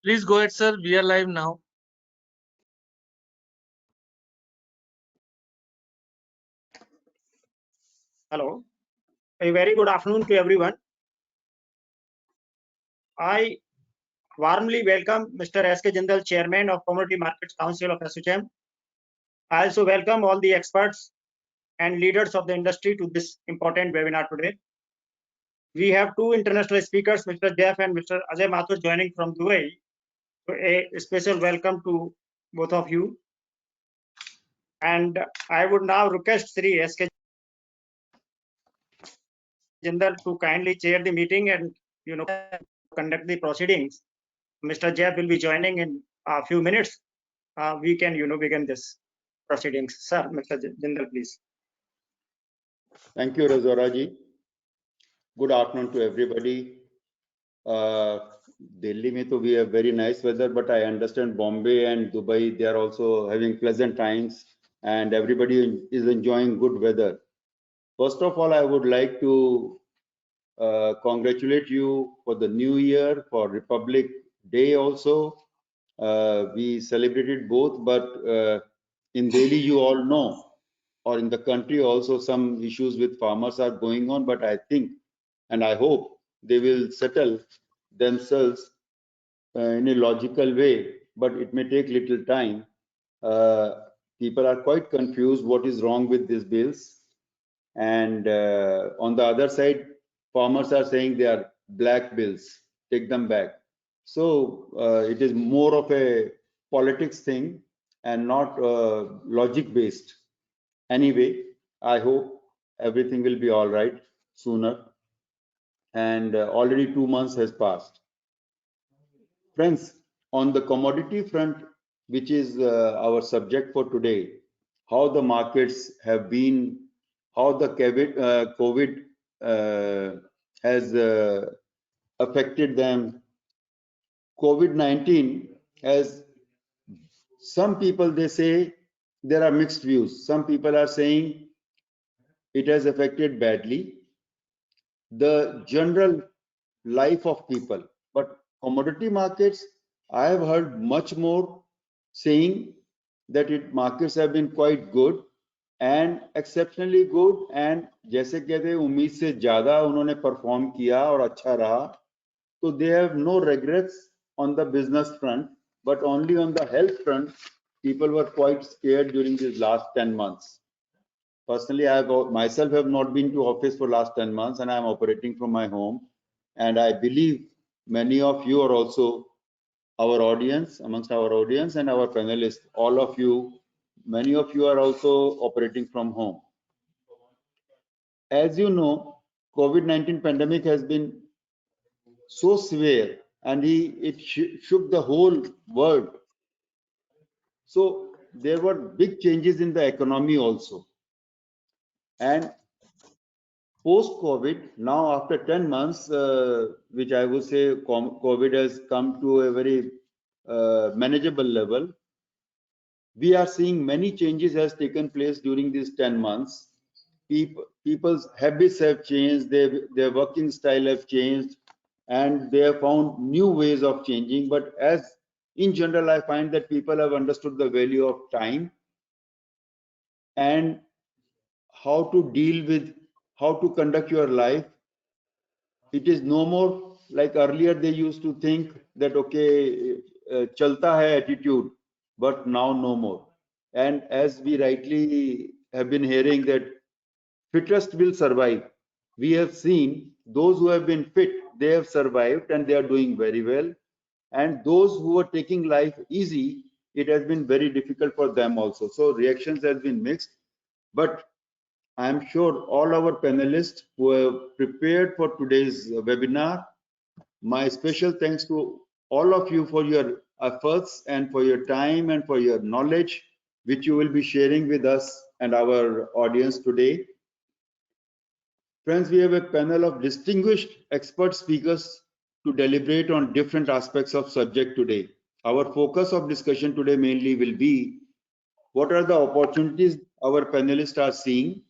Please go ahead, sir. We are live now. Hello. A very good afternoon to everyone. I warmly welcome Mr. S.K. Jindal, Chairman of Commodity Markets Council of ASSOCHAM. I also welcome all the experts and leaders of the industry to this important webinar today. We have two international speakers, Mr. Jeff and Mr. Ajay Mathur, joining from Dubai. So a special welcome to both of you. And I would now request Sri S.K. Jindal to kindly chair the meeting and conduct the proceedings. Mr. Jeff will be joining in a few minutes. We can begin this proceedings. Sir, Mr. Jindal, please. Thank you, Razoraji. Good afternoon to everybody. Delhi mein to we have very nice weather, but I understand Bombay and Dubai, they are also having pleasant times and everybody is enjoying good weather. First of all, I would like to congratulate you for the new year, for Republic Day also. We celebrated both, but in Delhi, you all know, or in the country also, some issues with farmers are going on, but I think and I hope they will settle themselves in a logical way, but it may take little time. People are quite confused what is wrong with these bills. And on the other side, farmers are saying they are black bills, take them back. So it is more of a politics thing and not logic based. Anyway, I hope everything will be all right sooner. And already 2 months has passed. Friends, on the commodity front, which is our subject for today, how the markets have been, how the COVID has affected them. COVID-19 has, some people, they say there are mixed views. Some people are saying it has affected badly the general life of people, but commodity markets, I have heard much more saying that markets have been quite good and exceptionally good, and जैसे कहते हैं उम्मीद से ज्यादा उन्होंने perform किया और अच्छा रहा, so they have no regrets on the business front, but only on the health front people were quite scared during these last 10 months. Personally, I myself have not been to office for last 10 months and I am operating from my home. And I believe many of you are also our audience, amongst our audience and our panelists, all of you, many of you are also operating from home. As you know, COVID-19 pandemic has been so severe and it shook the whole world. So there were big changes in the economy also. And post-COVID, now after 10 months, which I would say COVID has come to a very manageable level, we are seeing many changes has taken place during these 10 months. People's habits have changed, their working style have changed, and they have found new ways of changing. But as in general, I find that people have understood the value of time and how to deal with, how to conduct your life. It is no more like earlier they used to think that, okay, chalta hai attitude, but now no more. And as we rightly have been hearing that fittest will survive. We have seen those who have been fit, they have survived and they are doing very well. And those who are taking life easy, it has been very difficult for them also. So reactions have been mixed, but I am sure all our panelists who have prepared for today's webinar, my special thanks to all of you for your efforts and for your time and for your knowledge, which you will be sharing with us and our audience today. Friends, we have a panel of distinguished expert speakers to deliberate on different aspects of subject today. Our focus of discussion today mainly will be what are the opportunities our panelists are seeing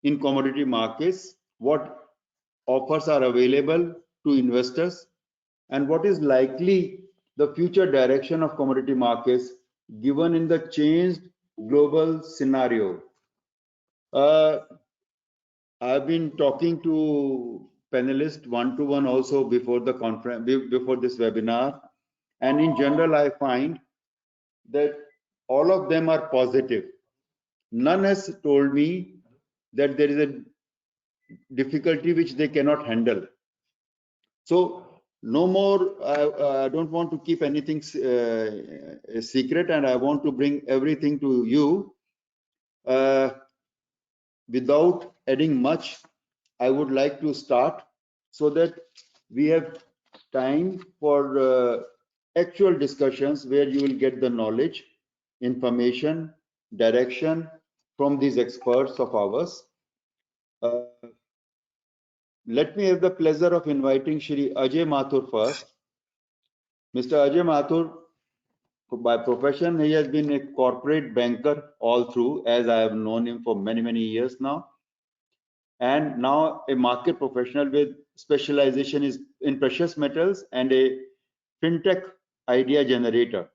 in commodity markets, what offers are available to investors, and what is likely the future direction of commodity markets given in the changed global scenario. I've been talking to panelists one-to-one also before the conference, before this webinar, and in general, I find that all of them are positive. None has told me that there is a difficulty which they cannot handle. So no more, I don't want to keep anything a secret, and I want to bring everything to you. Without adding much, I would like to start so that we have time for actual discussions where you will get the knowledge, information, direction from these experts of ours. Let me have the pleasure of inviting Shri Ajay Mathur first. Mr. Ajay Mathur, by profession, he has been a corporate banker all through, as I have known him for many, many years now. And now a market professional with specialization is in precious metals and a fintech idea generator.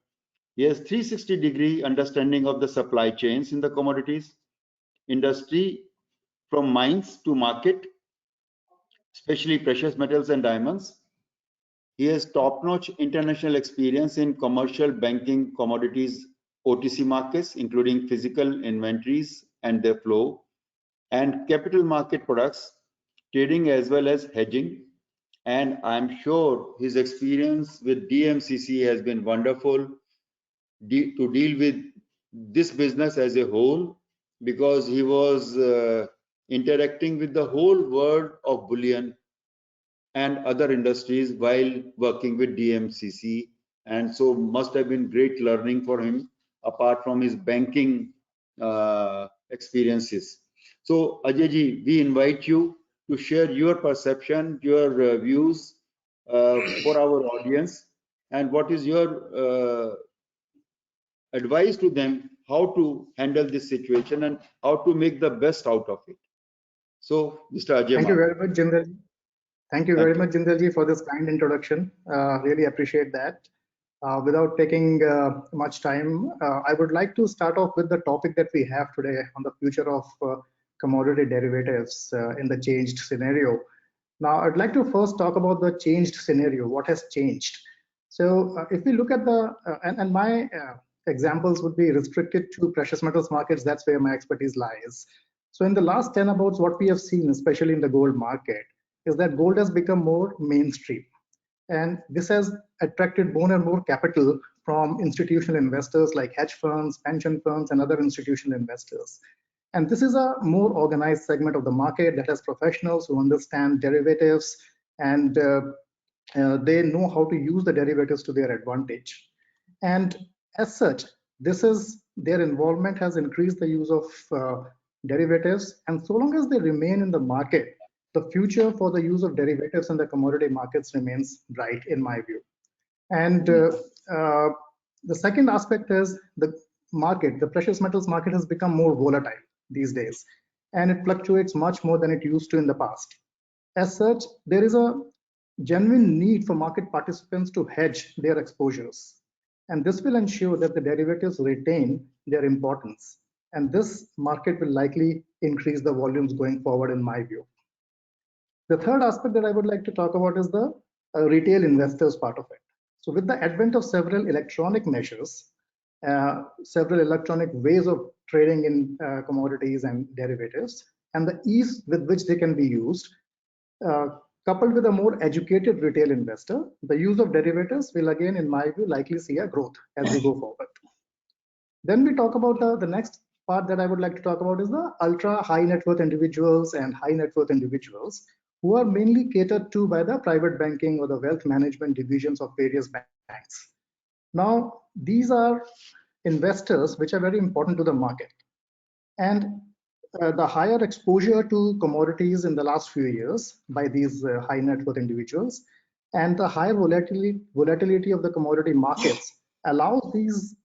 He has 360-degree understanding of the supply chains in the commodities industry, from mines to market, especially precious metals and diamonds. He has top-notch international experience in commercial banking, commodities, OTC markets, including physical inventories and their flow, and capital market products, trading as well as hedging. And I'm sure his experience with DMCC has been wonderful to deal with this business as a whole, because he was interacting with the whole world of bullion and other industries while working with DMCC, and so must have been great learning for him apart from his banking experiences. So Ajay ji, we invite you to share your perception, your views for our audience, and what is your advice to them how to handle this situation and how to make the best out of it. So Mr. Ajay Thank you very much, Jindal. Thank you very much, Jindal ji, for this kind introduction. Really appreciate that. Without taking much time, I would like to start off with the topic that we have today on the future of commodity derivatives in the changed scenario. Now, I'd like to first talk about the changed scenario, what has changed. So if we look at the, and my examples would be restricted to precious metals markets, that's where my expertise lies. So in the last 10 abouts, what we have seen, especially in the gold market, is that gold has become more mainstream. And this has attracted more and more capital from institutional investors like hedge funds, pension funds, and other institutional investors. And this is a more organized segment of the market that has professionals who understand derivatives, and they know how to use the derivatives to their advantage. And as such, their involvement has increased the use of derivatives. And so long as they remain in the market, the future for the use of derivatives in the commodity markets remains bright, in my view. And the second aspect is the market. The precious metals market has become more volatile these days, and it fluctuates much more than it used to in the past. As such, there is a genuine need for market participants to hedge their exposures. And this will ensure that the derivatives retain their importance. And this market will likely increase the volumes going forward, in my view. The third aspect that I would like to talk about is the retail investors part of it. So with the advent of several electronic measures, several electronic ways of trading in commodities and derivatives, and the ease with which they can be used, coupled with a more educated retail investor, the use of derivatives will again, in my view, likely see a growth as we go forward. Then we talk about the next part that I would like to talk about is the ultra high net worth individuals and high net worth individuals, who are mainly catered to by the private banking or the wealth management divisions of various banks. Now, these are investors which are very important to the market. And the higher exposure to commodities in the last few years by these high net worth individuals and the higher volatility of the commodity markets allows these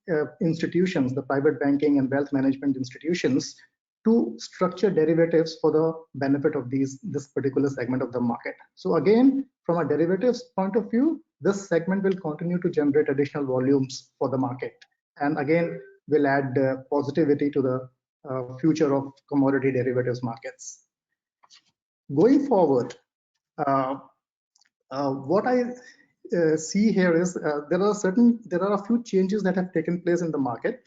institutions, the private banking and wealth management institutions, to structure derivatives for the benefit of this particular segment of the market. So again, from a derivatives point of view, this segment will continue to generate additional volumes for the market, and again will add positivity to the future of commodity derivatives markets. Going forward, what I see here is there are a few changes that have taken place in the market.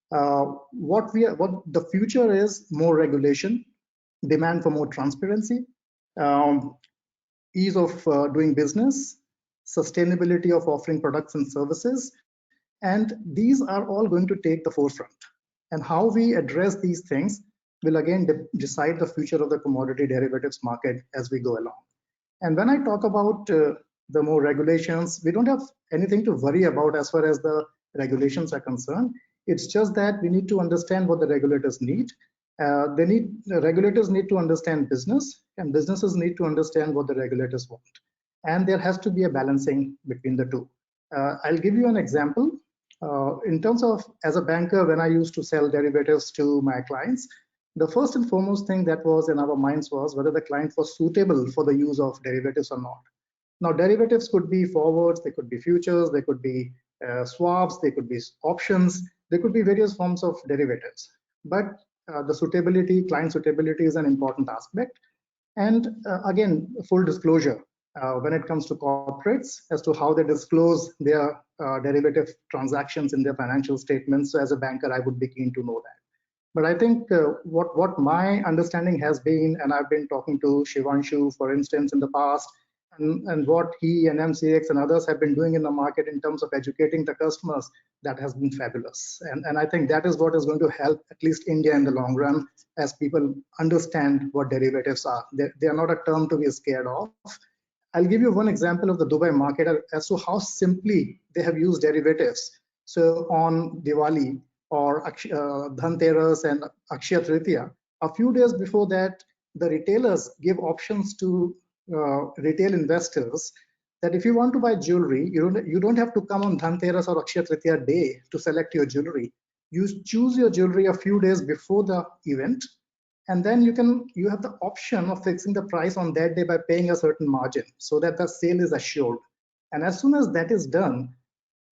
What the future is more regulation, demand for more transparency, ease of doing business, sustainability of offering products and services, and these are all going to take the forefront. And how we address these things will again decide the future of the commodity derivatives market as we go along. And when I talk about the more regulations, we don't have anything to worry about as far as the regulations are concerned. It's just that we need to understand what the regulators need. Regulators need to understand business, and businesses need to understand what the regulators want. And there has to be a balancing between the two. I'll give you an example. In terms of, as a banker, when I used to sell derivatives to my clients, the first and foremost thing that was in our minds was whether the client was suitable for the use of derivatives or not. Now, derivatives could be forwards, they could be futures, they could be swaps, they could be options, there could be various forms of derivatives. But the suitability, client suitability is an important aspect. And again, full disclosure when it comes to corporates as to how they disclose their derivative transactions in their financial statements. So as a banker, I would be keen to know that. But I think what my understanding has been, and I've been talking to Shivanshu, for instance, in the past, and what he and MCX and others have been doing in the market in terms of educating the customers, that has been fabulous. And I think that is what is going to help at least India in the long run, as people understand what derivatives are. They are not a term to be scared of. I'll give you one example of the Dubai market as to how simply they have used derivatives. So on Diwali or Dhanteras and Akshaya Tritiya, a few days before that, the retailers give options to retail investors that if you want to buy jewelry, you don't have to come on Dhanteras or Akshaya Tritiya day to select your jewelry. You choose your jewelry a few days before the event, and then you have the option of fixing the price on that day by paying a certain margin so that the sale is assured. And as soon as that is done,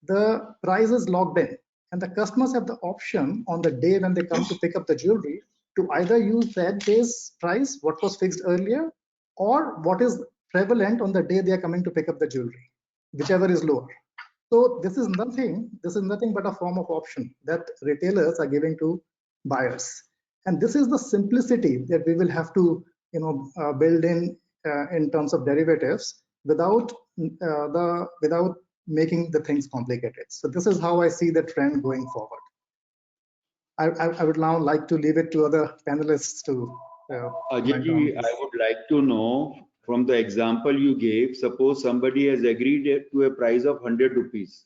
the price is locked in, and the customers have the option on the day when they come to pick up the jewelry to either use that day's price, what was fixed earlier, or what is prevalent on the day they are coming to pick up the jewelry, whichever is lower. So this is nothing but a form of option that retailers are giving to buyers. And this is the simplicity that we will have to build in terms of derivatives without making the things complicated. So this is how I see the trend going forward. I would now like to leave it to other panelists to Ajay, I would like to know, from the example you gave, suppose somebody has agreed to a price of 100 rupees.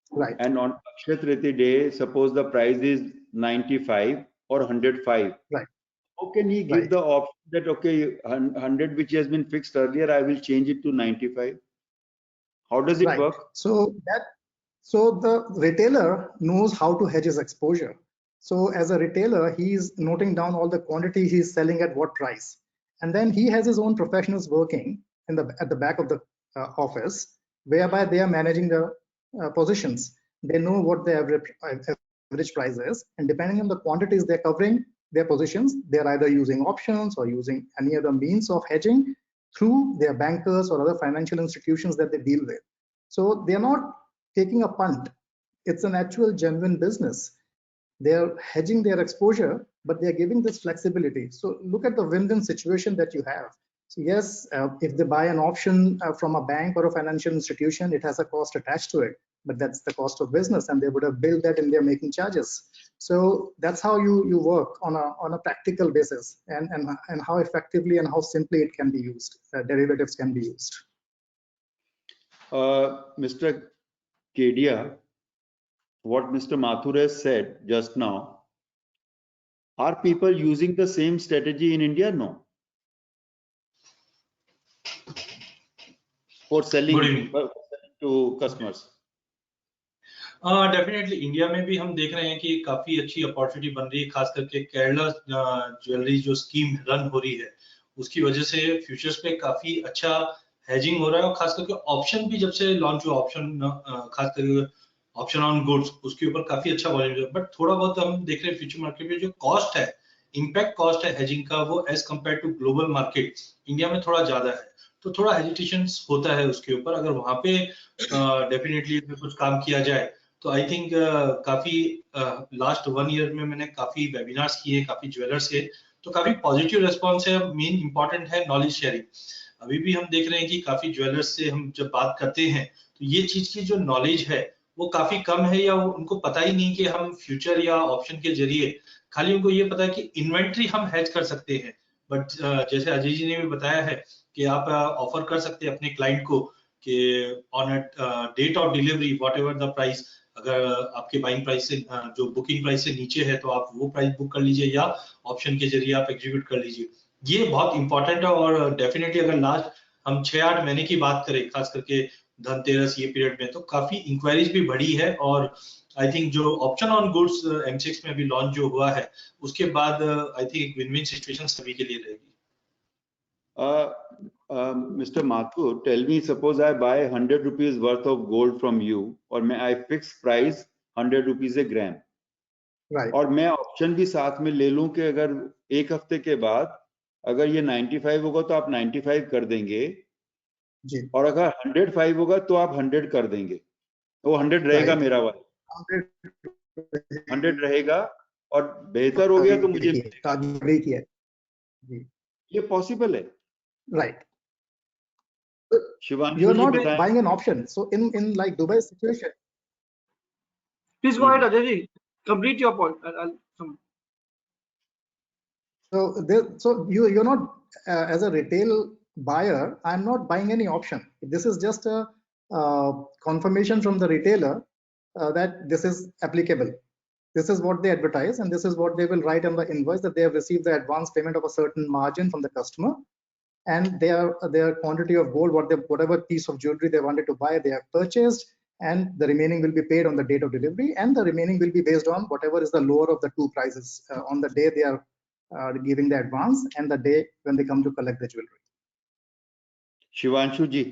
Right. And on Akshaya Tritiya day, suppose the price is 95 or 105. Right. How can he give the option that, okay, 100 which has been fixed earlier, I will change it to 95? How does it work? So the retailer knows how to hedge his exposure. So as a retailer, he's noting down all the quantity he's selling at what price. And then he has his own professionals working at the back of the office, whereby they are managing the positions. They know what the average price is, and depending on the quantities they're covering their positions, they're either using options or using any other means of hedging through their bankers or other financial institutions that they deal with. So they're not taking a punt. It's an actual genuine business. They're hedging their exposure, but they're giving this flexibility. So look at the win-win situation that you have. So yes, if they buy an option from a bank or a financial institution, it has a cost attached to it, but that's the cost of business, and they would have built that in their making charges. So that's how you work on a practical basis, and how effectively and how simply it can be used. Derivatives can be used. Mr. Kedia, what Mr. Mathur has said just now, are people using the same strategy in India? No. For selling to customers. Definitely India में भी हम देख रहे हैं कि काफी अच्छी opportunity बन रही है, खास करके केरला ज्वेलरी जो स्कीम रन हो रही है उसकी वजह से फ्यूचर्स पे काफी अच्छा हेजिंग हो रहा है, और खास करके ऑप्शन भी जब से लॉन्च हुआ, ऑप्शन खास करके ऑप्शन ऑन गुड्स उसके ऊपर काफी अच्छा वॉल्यूम है। बट थोड़ा बहुत हम देख रहे हैं फ्यूचर मार्केट में जो कॉस्ट है, इम्पैक्ट कॉस्ट है हेजिंग का, वो as compare to global market India में थोड़ा ज्यादा है, तो थोड़ा हेजिटेशन होता है उसके ऊपर। अगर वहां पे डेफिनेटली कुछ काम किया जाए तो आई थिंक काफी लास्ट 1 ईयर में मैंने काफी वेबिनार्स किए काफी ज्वेलर्स के, तो काफी पॉजिटिव रेस्पॉन्स है। मेन इंपॉर्टेंट है नॉलेज शेयरिंग। अभी भी हम देख रहे हैं कि काफी ज्वेलर्स से हम जब बात करते हैं तो ये चीज की जो नॉलेज है वो काफी कम है, या उनको पता ही नहीं कि हम फ्यूचर या ऑप्शन के जरिए, खाली उनको ये पता है कि इन्वेंट्री हम हेज कर सकते हैं। बट जैसे अजय जी ने भी बताया है कि आप ऑफर कर सकते हैं अपने क्लाइंट को कि on a date of delivery whatever the price, अगर आपके बाइंग प्राइस से जो बुकिंग प्राइस से नीचे है तो आप वो प्राइस बुक कर लीजिए, या ऑप्शन के जरिए आप एग्जीक्यूट कर लीजिए। ये बहुत इंपॉर्टेंट है, और डेफिनेटली अगर लास्ट हम 6-8 महीने की बात करें खास करके धनतेरस ये पीरियड में, तो काफी इंक्वायरीज भी बढ़ी है। और आई थिंक जो ऑप्शन ऑन गुड्स M6 में अभी लॉन्च जो हुआ है उसके बाद आई थिंक एक विन विन सिचुएशन सभी के लिए रहेगी। Mr. Mathur, tell me, suppose I buy 100 rupees worth of gold from you, और मैं I fix price 100 rupees a gram, Right. और मैं ऑप्शन भी साथ में ले लूं कि अगर एक हफ्ते के बाद अगर ये 95 होगा तो आप 95 कर देंगे जी। और अगर 105 होगा तो आप 100 कर देंगे, वो 100 रहेगा मेरा वाला 100 रहेगा, और बेहतर हो गया तो मुझे मिलेगा। ये पॉसिबल है, right. Shivanshu You are ji not बताएं। buying an option. So in like Dubai situation. Please go ahead, Ajay ji. Complete your point. I'll come. So you're not as a retail buyer. I'm not buying any option. This is just a confirmation from the retailer that this is applicable. This is what they advertise, and this is what they will write on the invoice, that they have received the advance payment of a certain margin from the customer, and their quantity of gold, whatever piece of jewelry they wanted to buy, they have purchased, and the remaining will be paid on the date of delivery, and the remaining will be based on whatever is the lower of the two prices on the day they are giving the advance and the day when they come to collect the jewelry. Shivanshu ji.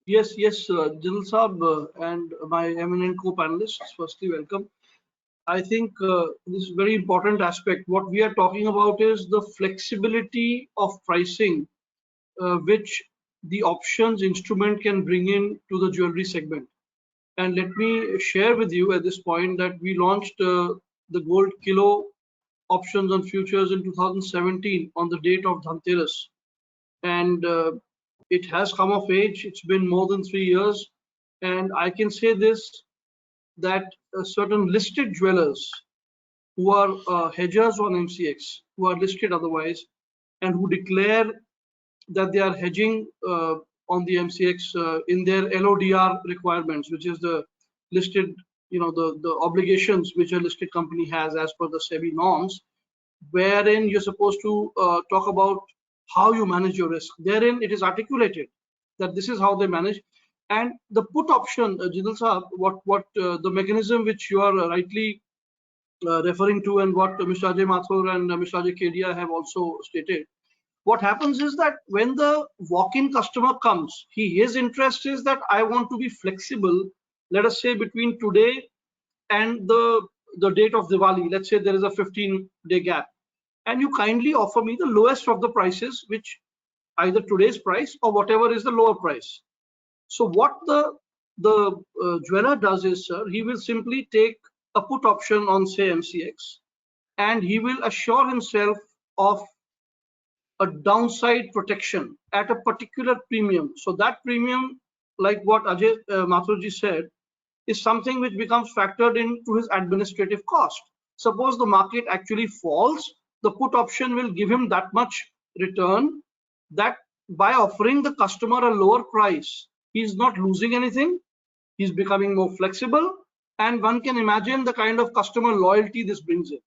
Yes, Jindal Saab and my eminent co-panelists, firstly, welcome. I think this is a very important aspect. What we are talking about is the flexibility of pricing, which the options instrument can bring in to the jewelry segment. And let me share with you at this point that we launched the gold kilo options on futures in 2017 on the date of Dhanteras. And it has come of age. It's been more than 3 years. And I can say this, that certain listed jewelers who are hedgers on MCX, who are listed otherwise, and who declare that they are hedging on the MCX in their LODR requirements, which is the listed, the obligations which a listed company has as per the SEBI norms, wherein you're supposed to talk about how you manage your risk. Therein it is articulated that this is how they manage. And the put option, Jindal Saab, what the mechanism which you are rightly referring to, and what Mr. Ajay Mathur and Mr. Ajay Kedia have also stated, what happens is that when the walk-in customer comes, his interest is that I want to be flexible, let us say between today and the date of Diwali. Let's say there is a 15-day gap, and you kindly offer me the lowest of the prices, which either today's price or whatever is the lower price. So what the jeweler does is, sir, he will simply take a put option on, say, MCX, and he will assure himself of a downside protection at a particular premium. So that premium, like what Ajay Mathurji said, is something which becomes factored into his administrative cost. Suppose the market actually falls, the put option will give him that much return, that by offering the customer a lower price, he's not losing anything, he's becoming more flexible, and one can imagine the kind of customer loyalty this brings in.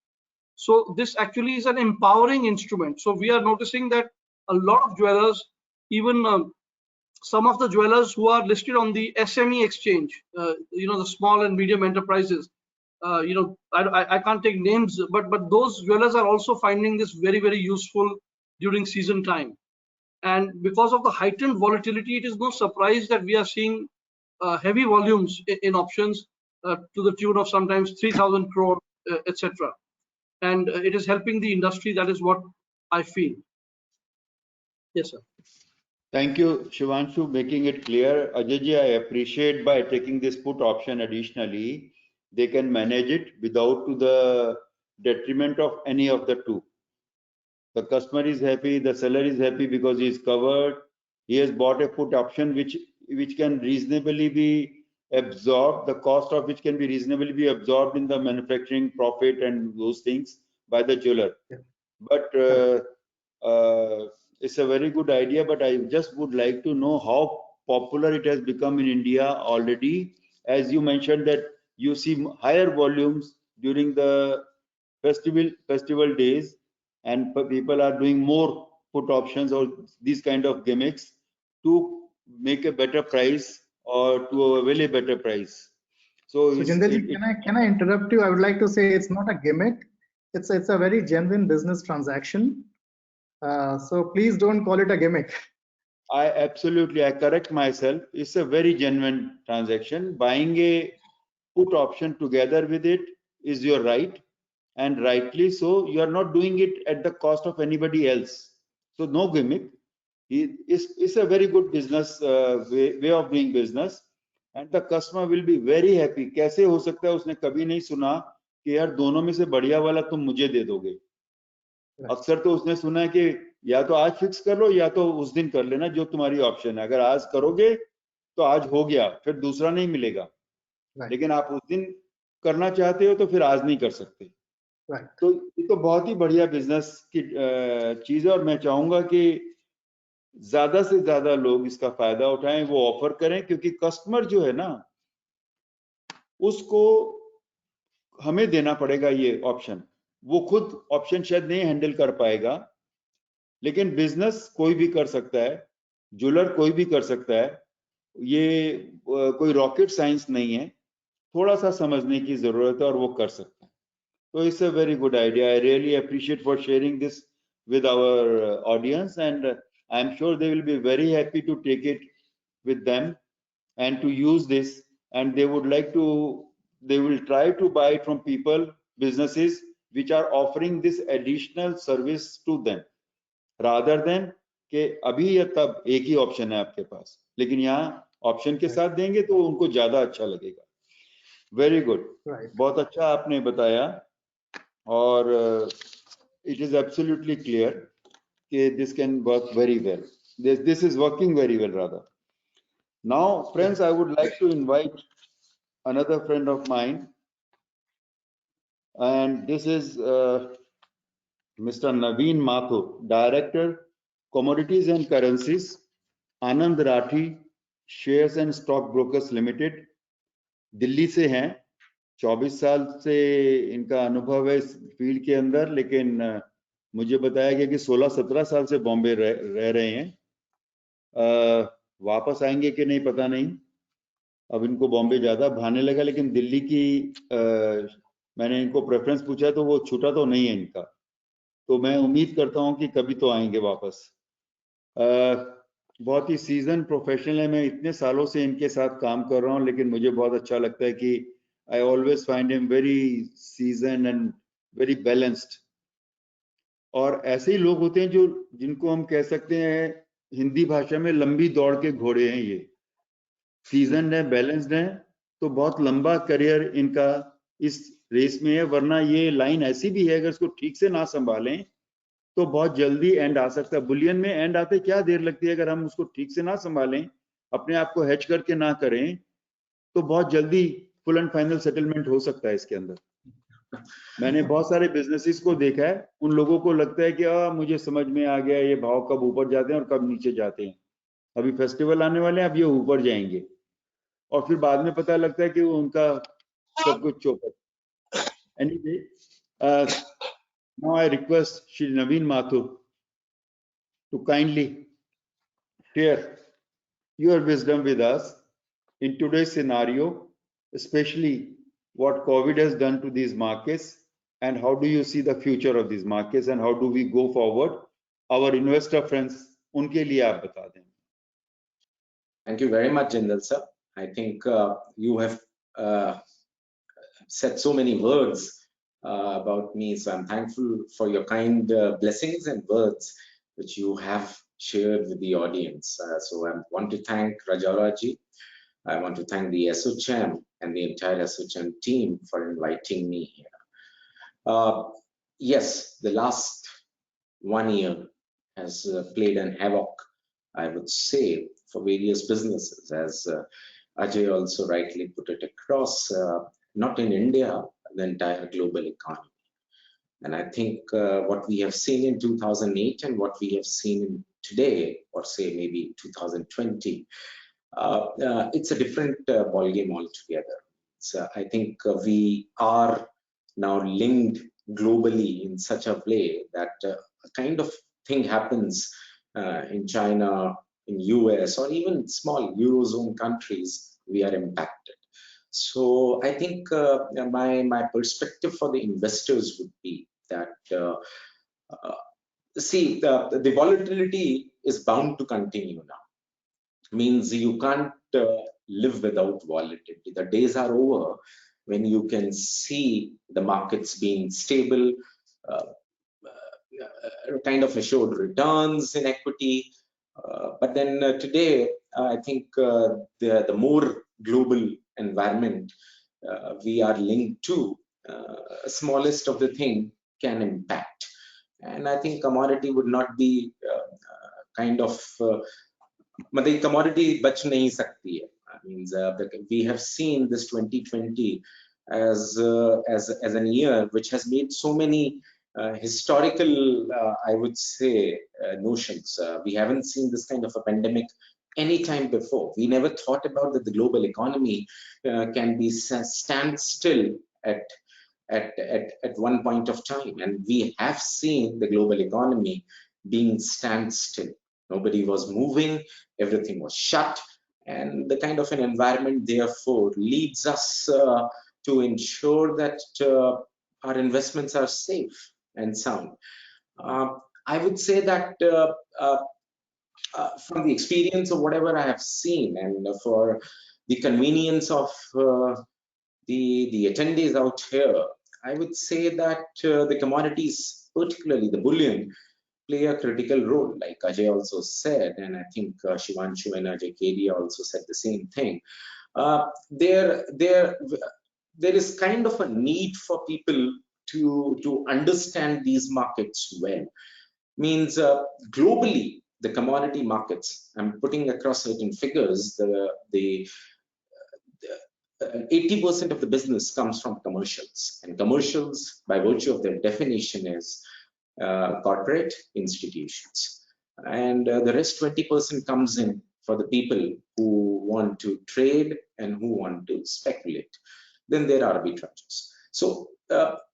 So this actually is an empowering instrument. So we are noticing that a lot of jewelers, even some of the jewelers who are listed on the SME exchange, the small and medium enterprises, I can't take names, but those jewelers are also finding this very, very useful during season time. And because of the heightened volatility, it is no surprise that we are seeing heavy volumes in options to the tune of sometimes 3,000 crore, etc. And it is helping the industry. That is what I feel. Yes, sir. Thank you, Shivanshu, making it clear. Ajay, I appreciate by taking this put option additionally, they can manage it without to the detriment of any of the two. The customer is happy, the seller is happy because he is covered. He has bought a put option which can reasonably be absorbed, the cost of which can be reasonably be absorbed in the manufacturing profit and those things by the jeweler. Yeah. But it's a very good idea, but I just would like to know how popular it has become in India already. As you mentioned that you see higher volumes during the festival days, and people are doing more put options or these kind of gimmicks to make a better price or to avail a better price. So Jindal, can I interrupt you? I would like to say it's not a gimmick. It's a very genuine business transaction. So please don't call it a gimmick. I correct myself. It's a very genuine transaction. Buying a put option together with it is your right, and rightly so. You are not doing it at the cost of anybody else. So no gimmick. It's a very good business way of doing business, and the customer will be very happy. कैसे हो सकता है उसने कभी नहीं सुना कि यार दोनों में से बढ़िया वाला तुम मुझे दे दोगे. अक्सर तो उसने सुना है कि या तो आज फिक्स कर लो या तो उस दिन कर लेना जो तुम्हारी ऑप्शन है. अगर आज करोगे तो आज हो गया, फिर दूसरा नहीं मिलेगा. लेकिन आप उस दिन करना चाहते हो तो फिर आज नहीं कर सकते. तो ये तो बहुत ही बढ़िया बिजनेस की चीज है, और मैं चाहूंगा कि ज्यादा से ज्यादा लोग इसका फायदा उठाएं, वो ऑफर करें, क्योंकि कस्टमर जो है ना उसको हमें देना पड़ेगा ये ऑप्शन. वो खुद ऑप्शन शायद नहीं हैंडल कर पाएगा, लेकिन बिजनेस कोई भी कर सकता है, ज्वेलर कोई भी कर सकता है. ये कोई रॉकेट साइंस नहीं है, थोड़ा सा समझने की जरूरत है और वो कर सकता है. तो it's a very good idea. I really appreciate for sharing this with our audience, and I am sure they will be very happy to take it with them and to use this, and they will try to buy it from people, businesses which are offering this additional service to them, rather than कि अभी या तब एक ही option है आपके पास, लेकिन यहाँ option के साथ देंगे तो उनको ज्यादा अच्छा लगेगा. Very good. बहुत अच्छा आपने बताया, और it is absolutely clear that this can work very well. This is working very well rather. Now, friends, I would like to invite another friend of mine, and this is Mr. Naveen Mathur, Director, Commodities and Currencies, Anand Rathi Shares and Stock Brokers Limited, Delhi से हैं. 24 साल से इनका अनुभव है इस field के अंदर, लेकिन मुझे बताया गया कि 16-17 साल से बॉम्बे रह रहे हैं. वापस आएंगे कि नहीं पता नहीं, अब इनको बॉम्बे ज्यादा भाने लगा, लेकिन दिल्ली की मैंने इनको प्रेफरेंस पूछा तो वो छूटा तो नहीं है इनका. तो मैं उम्मीद करता हूं कि कभी तो आएंगे वापस. बहुत ही सीजन प्रोफेशनल है, मैं इतने सालों से इनके साथ काम कर रहा हूं, लेकिन मुझे बहुत अच्छा लगता है कि I always find him very seasoned and very balanced. और ऐसे ही लोग होते हैं जिनको हम कह सकते हैं हिंदी भाषा में लंबी दौड़ के घोड़े हैं. ये सीजनड है, बैलेंस्ड है, तो बहुत लंबा करियर इनका इस रेस में है. वरना ये लाइन ऐसी भी है, अगर इसको ठीक से ना संभालें तो बहुत जल्दी एंड आ सकता है. बुलियन में एंड आते क्या देर लगती है, अगर हम उसको ठीक से ना संभालें, अपने आप को हेज करके ना करें, तो बहुत जल्दी फुल एंड फाइनल सेटलमेंट हो सकता है इसके अंदर. मैंने बहुत सारे बिजनेसेस को देखा है, उन लोगों को लगता है कि मुझे समझ में आ गया ये भाव कब ऊपर जाते हैं और कब नीचे जाते हैं, अभी फेस्टिवल आने वाले हैं, अब ये ऊपर जाएंगे, और फिर बाद में पता लगता है कि उनका सब कुछ चौपट. Anyway, now I request Shri Naveen Mathur to kindly share your wisdom with us in today's scenario, especially what COVID has done to these markets, and how do you see the future of these markets, and how do we go forward? Our investor friends, उनके लिए आप बता दें. Thank you very much, Jindal sir. I think you have said so many words about me, so I'm thankful for your kind blessings and words which you have shared with the audience. So I want to thank Rajaraji. I want to thank the ASSOCHAM and the entire ASSOCHAM team for inviting me here. Yes, the last 1 year has played an havoc, I would say, for various businesses, as Ajay also rightly put it across, not in India, the entire global economy. And I think what we have seen in 2008 and what we have seen today, or say maybe 2020, it's a different ballgame altogether. So I think we are now linked globally in such a way that a kind of thing happens in China, in US, or even small Eurozone countries, we are impacted. So I think my perspective for the investors would be that, see, the volatility is bound to continue now. Means you can't live without volatility. The days are over when you can see the markets being stable, kind of assured returns in equity. But then today, I think the more global environment we are linked to, smallest of the thing can impact. And I think commodity would not be kind of, मतलब commodity बच नहीं सकती है. Means we have seen this 2020 as an year which has made so many historical, I would say, notions. We haven't seen this kind of a pandemic any time before. We never thought about that the global economy can be stand still at one point of time, and we have seen the global economy being stand still. Nobody was moving, everything was shut, and the kind of an environment therefore leads us to ensure that our investments are safe and sound. I would say that from the experience of whatever I have seen, and for the convenience of the attendees out here, I would say that the commodities, particularly the bullion, play a critical role, like Ajay also said, and I think Shivanshu and Ajay Kedia also said the same thing. There is kind of a need for people to understand these markets well. Means globally, the commodity markets, I'm putting across certain figures, the 80% of the business comes from commercials, and commercials, by virtue of their definition, is corporate institutions, and the rest 20% comes in for the people who want to trade and who want to speculate. Then there are arbitrages. So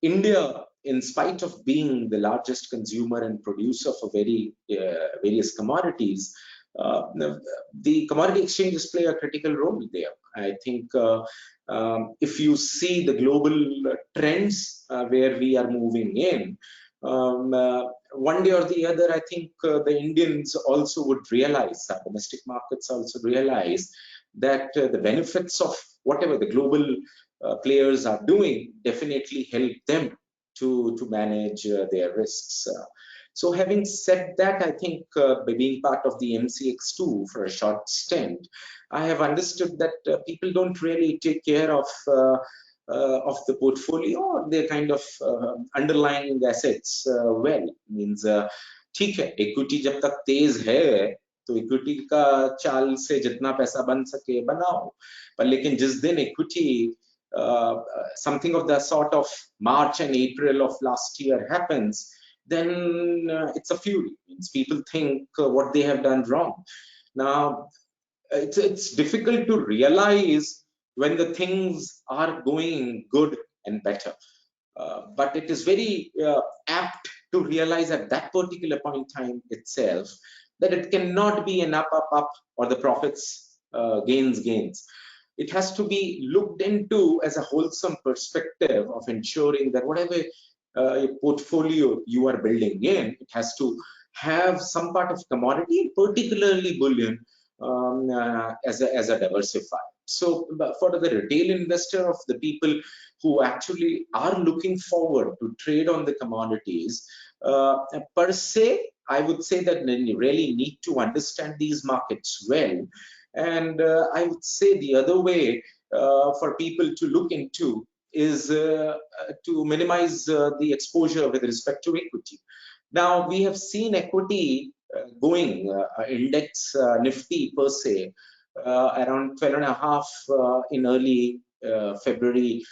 India, in spite of being the largest consumer and producer for various commodities, the commodity exchanges play a critical role there. I think if you see the global trends where we are moving in, one day or the other, I think the Indians also would realize, domestic markets also realize, that the benefits of whatever the global players are doing definitely help them to manage their risks. So having said that, I think by being part of the MCX2 for a short stint, I have understood that people don't really take care of the portfolio or their kind of underlying assets well. Means ठीक है, equity जब तक तेज है तो equity का चाल से जितना पैसा बन सके बनाओ, पर लेकिन जिस दिन equity something of the sort of March and April of last year happens, then it's a fury. Means people think what they have done wrong. Now it's difficult to realize when the things are going good and better, but it is very apt to realize at that particular point in time itself that it cannot be an up, or the profits, gains. It has to be looked into as a wholesome perspective of ensuring that whatever portfolio you are building in, it has to have some part of commodity, particularly bullion, as a diversifier. So for the retail investor, of the people who actually are looking forward to trade on the commodities, per se, I would say that you really need to understand these markets well. And I would say the other way for people to look into is to minimize the exposure with respect to equity. Now, we have seen equity going, index Nifty per se, around 12.5 in early February.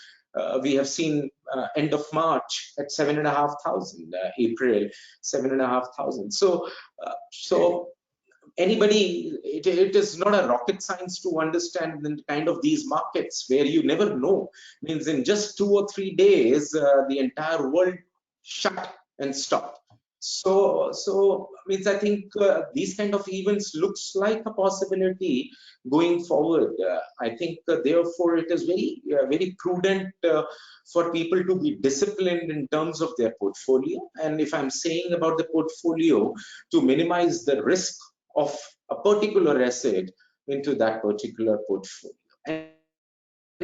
We have seen end of March at 7,500, April 7,500. So anybody, it is not a rocket science to understand the kind of these markets where you never know. Means in just 2 or 3 days, the entire world shut and stopped. So means I think these kind of events looks like a possibility going forward. I think therefore it is very prudent for people to be disciplined in terms of their portfolio. And if I'm saying about the portfolio, to minimize the risk of a particular asset into that particular portfolio. And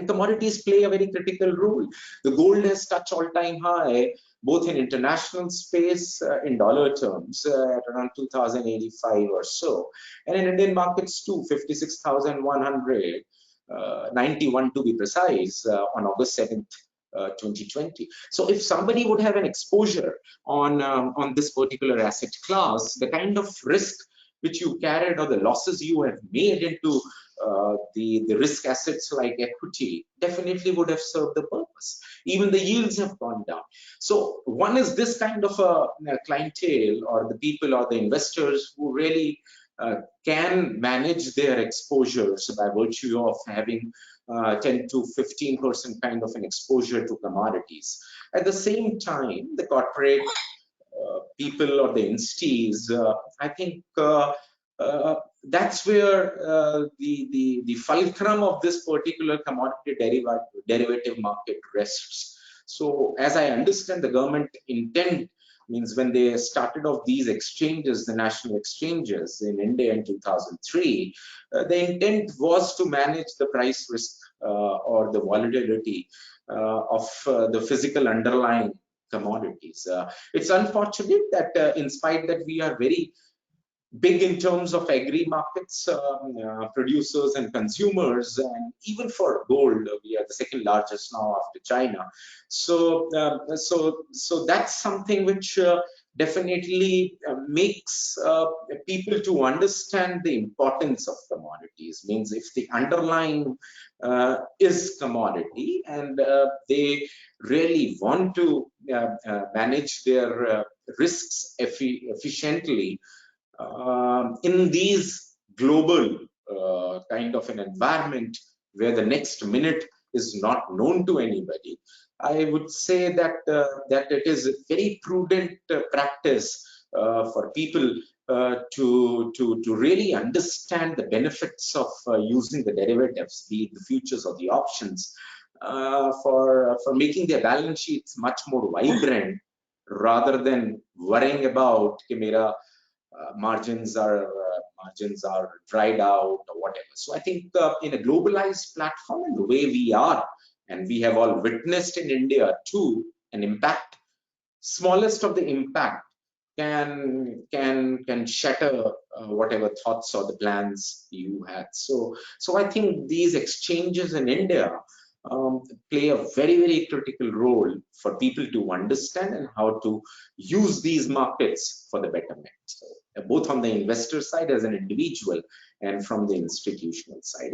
commodities play a very critical role. The gold has touched all-time high, both in international space, in dollar terms, at around 2,085 or so, and in Indian markets too, 56,191 to be precise, on August 7th. 2020. So if somebody would have an exposure on this particular asset class, the kind of risk which you carried or the losses you have made into the risk assets like equity definitely would have served the purpose. Even the yields have gone down. So one is this kind of a clientele, or the people or the investors who really can manage their exposures by virtue of having 10 to 15% kind of an exposure to commodities. At the same time, the corporate people or the entities, I think that's where the fulcrum of this particular commodity derivative market rests. So as I understand, the government intent means when they started off these exchanges, the national exchanges in India in 2003, the intent was to manage the price risk or the volatility of the physical underlying commodities. It's unfortunate that in spite that we are very big in terms of agri markets, producers and consumers, and even for gold, we are the second largest now after China. So that's something which definitely makes people to understand the importance of commodities. Means if the underlying is commodity and they really want to manage their risks efficiently, in these global kind of an environment where the next minute is not known to anybody, I would say that that it is a very prudent practice for people to really understand the benefits of using the derivatives, be it the futures or the options, for making their balance sheets much more vibrant, rather than worrying about margins are dried out or whatever. So I think in a globalized platform, and the way we are, and we have all witnessed in India too, an impact, smallest of the impact can shatter whatever thoughts or the plans you had. So I think these exchanges in India play a very critical role for people to understand and how to use these markets for the betterment. So, both on the investor side as an individual and from the institutional side.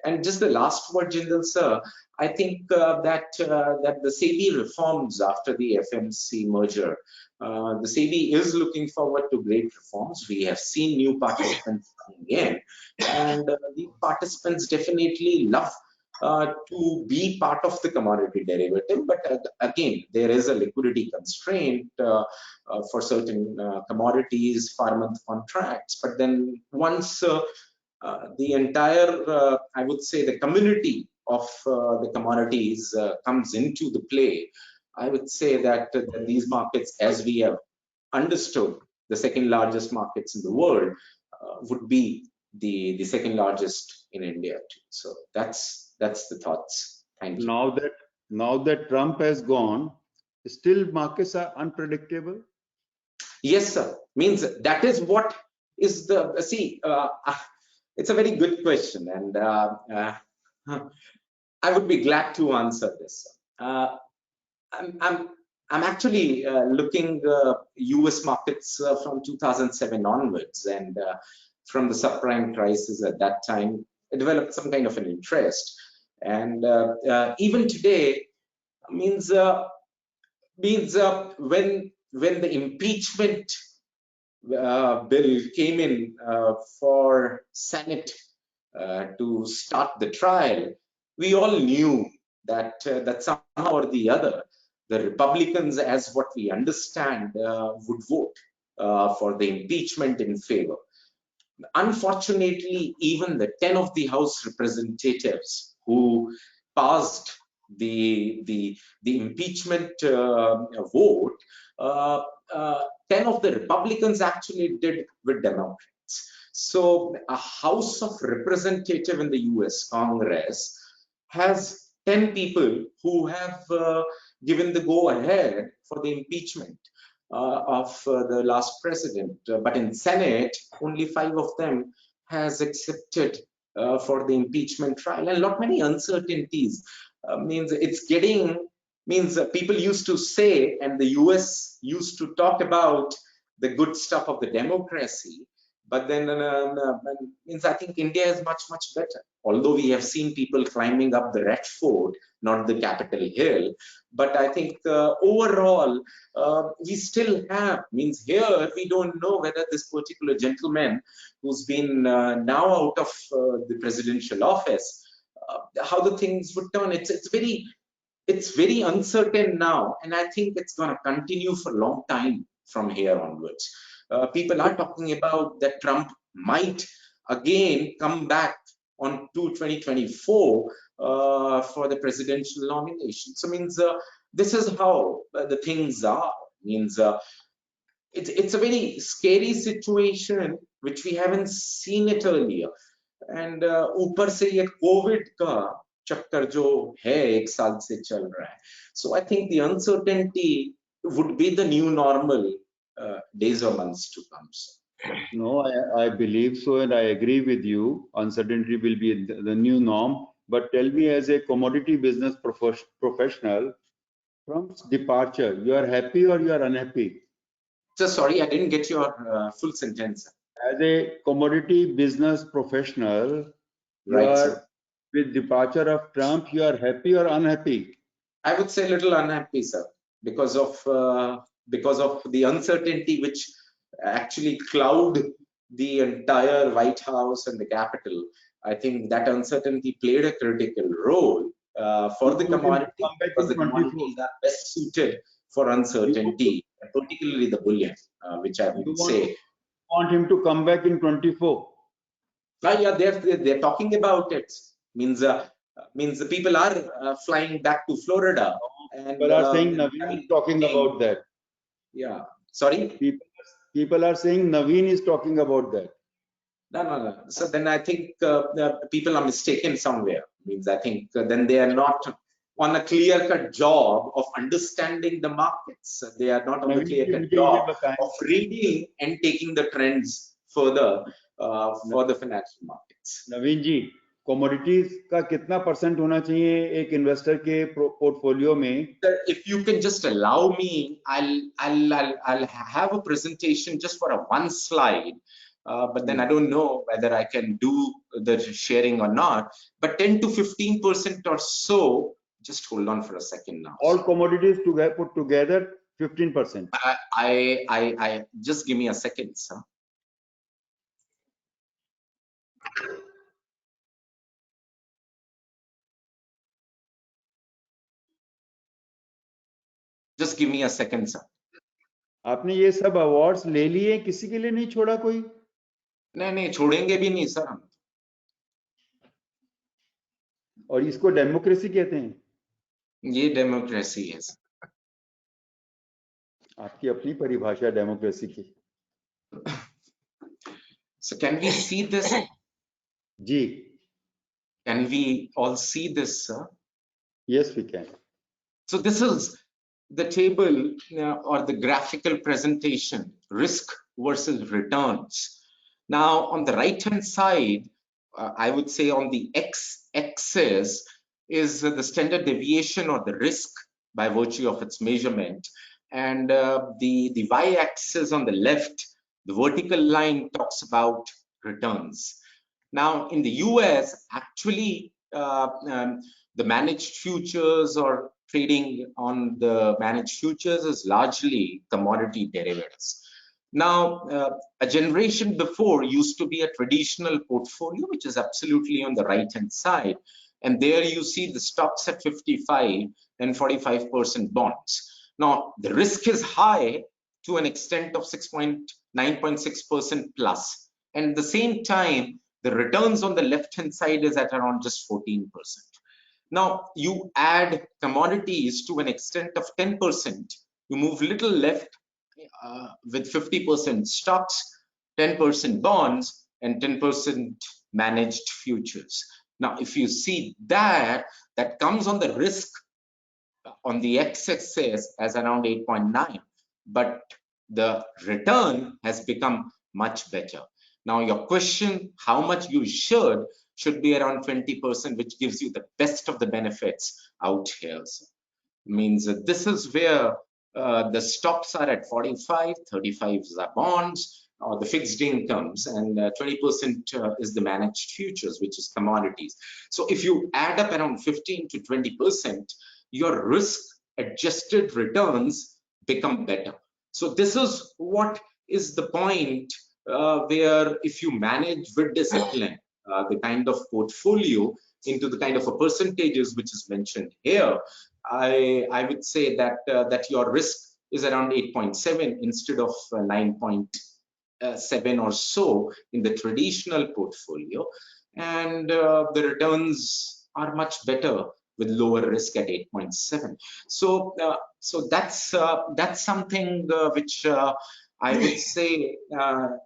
And just the last word, Jindal sir, I think that the SEBI reforms after the FMC merger, the SEBI is looking forward to great reforms. We have seen new participants coming in, and these participants definitely love to be part of the commodity derivative. But again, there is a liquidity constraint for certain commodities, 5-month contracts. But then once the entire, I would say, the community of the commodities comes into the play, I would say that these markets, as we have understood, the second largest markets in the world, would be the second largest in India too. So that's the thoughts. Thank you. Now that Trump has gone, still markets are unpredictable. Yes, sir. Means that is what is the it's a very good question, and I would be glad to answer this. I'm actually looking U.S. markets from 2007 onwards, and from the subprime crisis at that time, I developed some kind of an interest. And even today, means when the impeachment bill came in for Senate to start the trial, we all knew that that somehow or the other, the Republicans, as what we understand, would vote for the impeachment in favor. Unfortunately, even the 10 of the House representatives who passed the impeachment vote, 10 of the Republicans actually did with Democrats. So a House of Representative in the US Congress has 10 people who have given the go ahead for the impeachment of the last president. But in Senate, only 5 of them has accepted for the impeachment trial, and lot many uncertainties. Means it's getting, people used to say, and the US used to talk about the good stuff of the democracy, but then means I think India is much better. Although we have seen people climbing up the Red Fort, not the Capitol Hill, but I think overall we still have, here we don't know whether this particular gentleman who's been now out of the presidential office, how the things would turn. It's very uncertain now, and I think it's going to continue for a long time from here onwards. People are talking about that Trump might again come back on 2024 for the presidential nomination. So this is how the things are. It's a very scary situation which we haven't seen it earlier. And ऊपर से ये Covid का चक्कर जो है 1 साल से चल रहा है. So I think the uncertainty would be the new normal days or months to come. No, I believe so, and I agree with you. Uncertainty will be the new norm. But tell me, as a commodity business professional, Trump's departure, you are happy or you are unhappy? So sorry, I didn't get your full sentence. As a commodity business professional, right, with departure of Trump, you are happy or unhappy? I would say a little unhappy, sir, because of the uncertainty which actually cloud the entire White House and the Capitol. I think that uncertainty played a critical role for the commodity, because the commodities are best suited for uncertainty, particularly the bullion, which I would say. Want him to come back in 24? Yeah, they're talking about it. Means the people are flying back to Florida. And people are saying Naveen is talking about that. Yeah, sorry. People are saying Naveen is talking about that. No. So then I think people are mistaken somewhere. I think then they are not on a clear-cut job of understanding the markets. They are not on a clear-cut job of reading and taking the trends further for the financial markets. Naveen ji, commodities का कितना % होना चाहिए एक investor के portfolio में? If you can just allow me, I'll have a presentation just for one slide. But then I don't know whether I can do the sharing or not. But 10 to 15% or so. Just hold on for a second now. All commodities put together, 15%. I just give me a second, sir. Just give me a second, sir. आपने ये सब awards ले लिए, किसी के लिए नहीं छोड़ा कोई? नहीं छोड़ेंगे भी नहीं सर हम। और इसको डेमोक्रेसी कहते हैं? ये डेमोक्रेसी है सर। आपकी अपनी परिभाषा डेमोक्रेसी की। So can we see this? Ji. Can we all see this, sir? Yes, we can. So this is the table or the graphical presentation, risk versus returns. Now on the right hand side, I would say on the x-axis is the standard deviation or the risk by virtue of its measurement, and the y-axis on the left, the vertical line talks about returns. Now in the US, actually the managed futures or trading on the managed futures is largely commodity derivatives. Now, a generation before used to be a traditional portfolio, which is absolutely on the right-hand side. And there you see the stocks at 55 and 45% bonds. Now, the risk is high to an extent of 9.6% plus. And at the same time, the returns on the left-hand side is at around just 14%. Now, you add commodities to an extent of 10%. You move little left with 50% stocks, 10% bonds, and 10% managed futures. Now, if you see that comes on the risk on the x-axis as around 8.9, but the return has become much better. Now, your question, how much you should be around 20%, which gives you the best of the benefits out here. So, means that this is where the stocks are at 45, 35 are bonds, or the fixed incomes, and 20% is the managed futures, which is commodities. So if you add up around 15 to 20%, your risk adjusted returns become better. So this is what is the point where if you manage with discipline the kind of portfolio into the kind of a percentages which is mentioned here, I would say that that your risk is around 8.7 instead of 9.7 or so in the traditional portfolio, and the returns are much better with lower risk at 8.7. So so that's something which I would say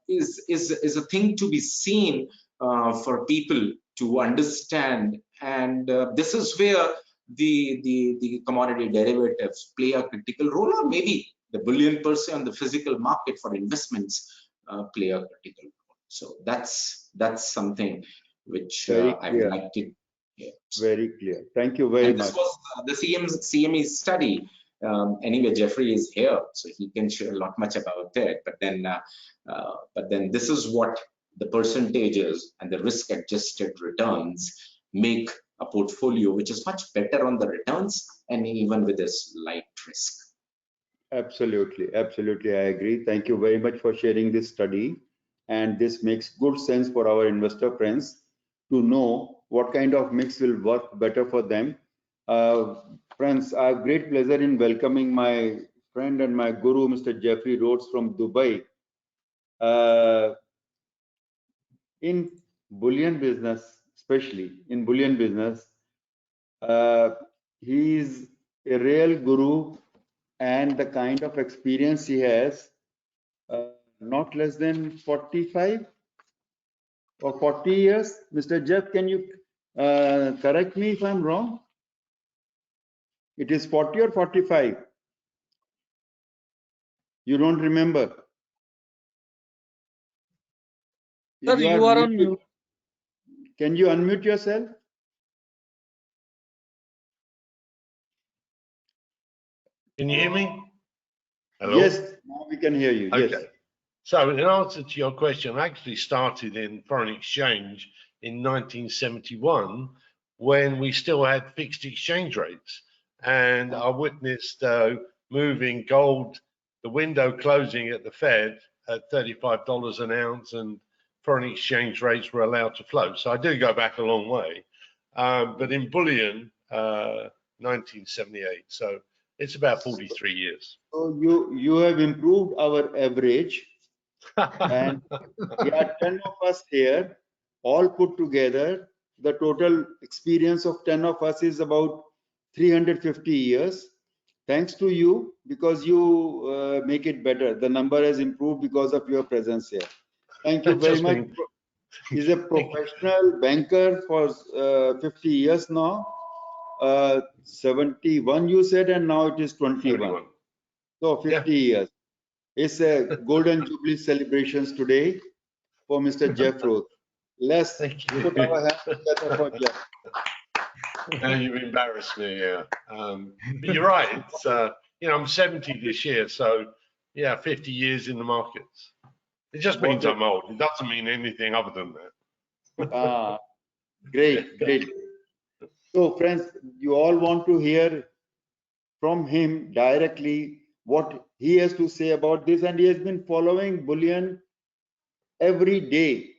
is a thing to be seen for people to understand, and this is where the commodity derivatives play a critical role, or maybe the bullion per se on the physical market for investments play a critical role. So that's something which I would like to. Yeah. Very clear. Thank you very much. This was the CME study. Anyway, Jeffrey is here, so he can share a lot much about it. But then this is what the percentages and the risk-adjusted returns make a portfolio which is much better on the returns and even with a slight risk. Absolutely, absolutely, I agree. Thank you very much for sharing this study, and this makes good sense for our investor friends to know what kind of mix will work better for them. Friends, I have great pleasure in welcoming my friend and my guru, Mr. Jeffrey Rhodes from Dubai. In bullion business, especially in bullion business, he is a real guru, and the kind of experience he has, not less than 45 or 40 years. Mr. Jeff, can you correct me if I'm wrong? It is 40 or 45? You don't remember? Sir, you are on mute. Can you unmute yourself? Can you hear me? Hello? Yes, now we can hear you. Okay. Yes. So in answer to your question, I actually started in foreign exchange in 1971 when we still had fixed exchange rates. And I witnessed moving gold, the window closing at the Fed at $35 an ounce, and foreign exchange rates were allowed to float. So I do go back a long way. But in bullion, 1978. So It's about 43 years. So you have improved our average, and we are 10 of us here, all put together. The total experience of 10 of us is about 350 years. Thanks to you, because you make it better. The number has improved because of your presence here. Thank you very much. He's a professional banker for 50 years now. 71 you said, and now it is 21. So 50 years. It's a golden jubilee celebrations today for Mr. Jeff Roth. Let's put our hands together for Jeff. Now you've embarrassed me. Yeah, but you're right. It's you know, I'm 70 this year, so yeah, 50 years in the markets. It just means I'm old. It doesn't mean anything other than that. Great, great. So friends, you all want to hear from him directly what he has to say about this, and he has been following bullion every day.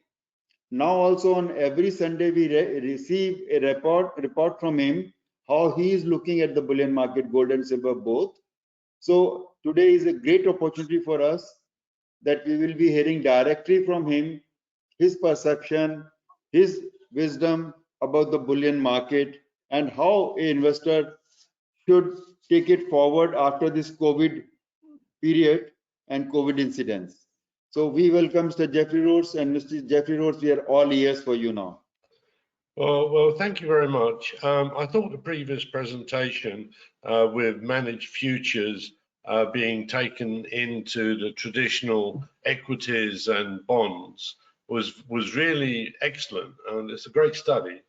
Now also on every Sunday we receive a report from him how he is looking at the bullion market, gold and silver both. So today is a great opportunity for us that we will be hearing directly from him his perception, his wisdom about the bullion market, and how an investor should take it forward after this COVID period and COVID incidents. So we welcome Mr. Jeffrey Rhodes, and Mr. Jeffrey Rhodes, we are all ears for you now. Well, thank you very much. I thought the previous presentation with managed futures being taken into the traditional equities and bonds was really excellent, and it's a great study.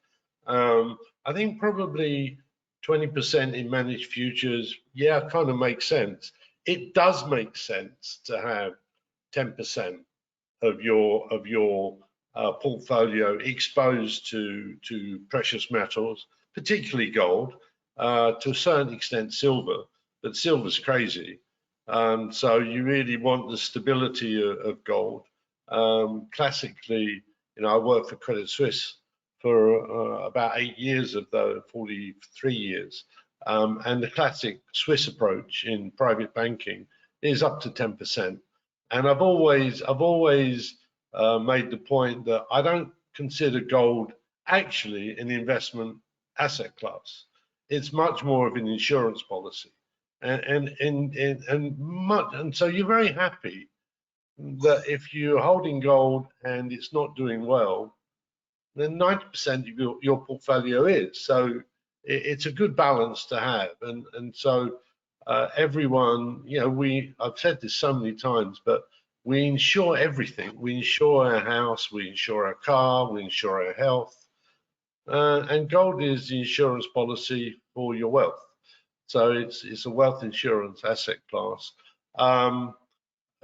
I think probably 20% in managed futures, yeah, kind of makes sense. It does make sense to have 10% of your portfolio exposed to precious metals, particularly gold, to a certain extent silver, but silver's crazy. So you really want the stability of gold. Classically, you know, I worked for Credit Suisse for about 8 years of the 43 years. And the classic Swiss approach in private banking is up to 10%. And I've always made the point that I don't consider gold actually an investment asset class. It's much more of an insurance policy. And so you're very happy that if you're holding gold and it's not doing well, then 90% of your portfolio is. So it's a good balance to have. And so everyone, you know, I've said this so many times, but we insure everything. We insure our house, we insure our car, we insure our health. And gold is the insurance policy for your wealth. So it's a wealth insurance asset class.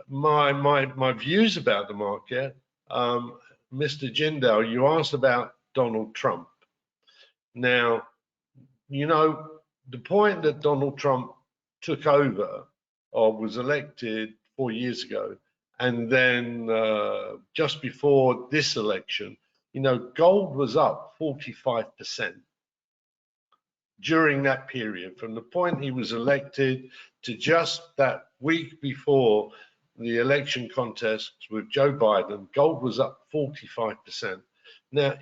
My views about the market, Mr. Jindal, you asked about Donald Trump. Now, you know, the point that Donald Trump took over or was elected 4 years ago, and then just before this election, you know, gold was up 45% during that period, from the point he was elected to just that week before the election contest with Joe Biden. Gold was up 45%. Now,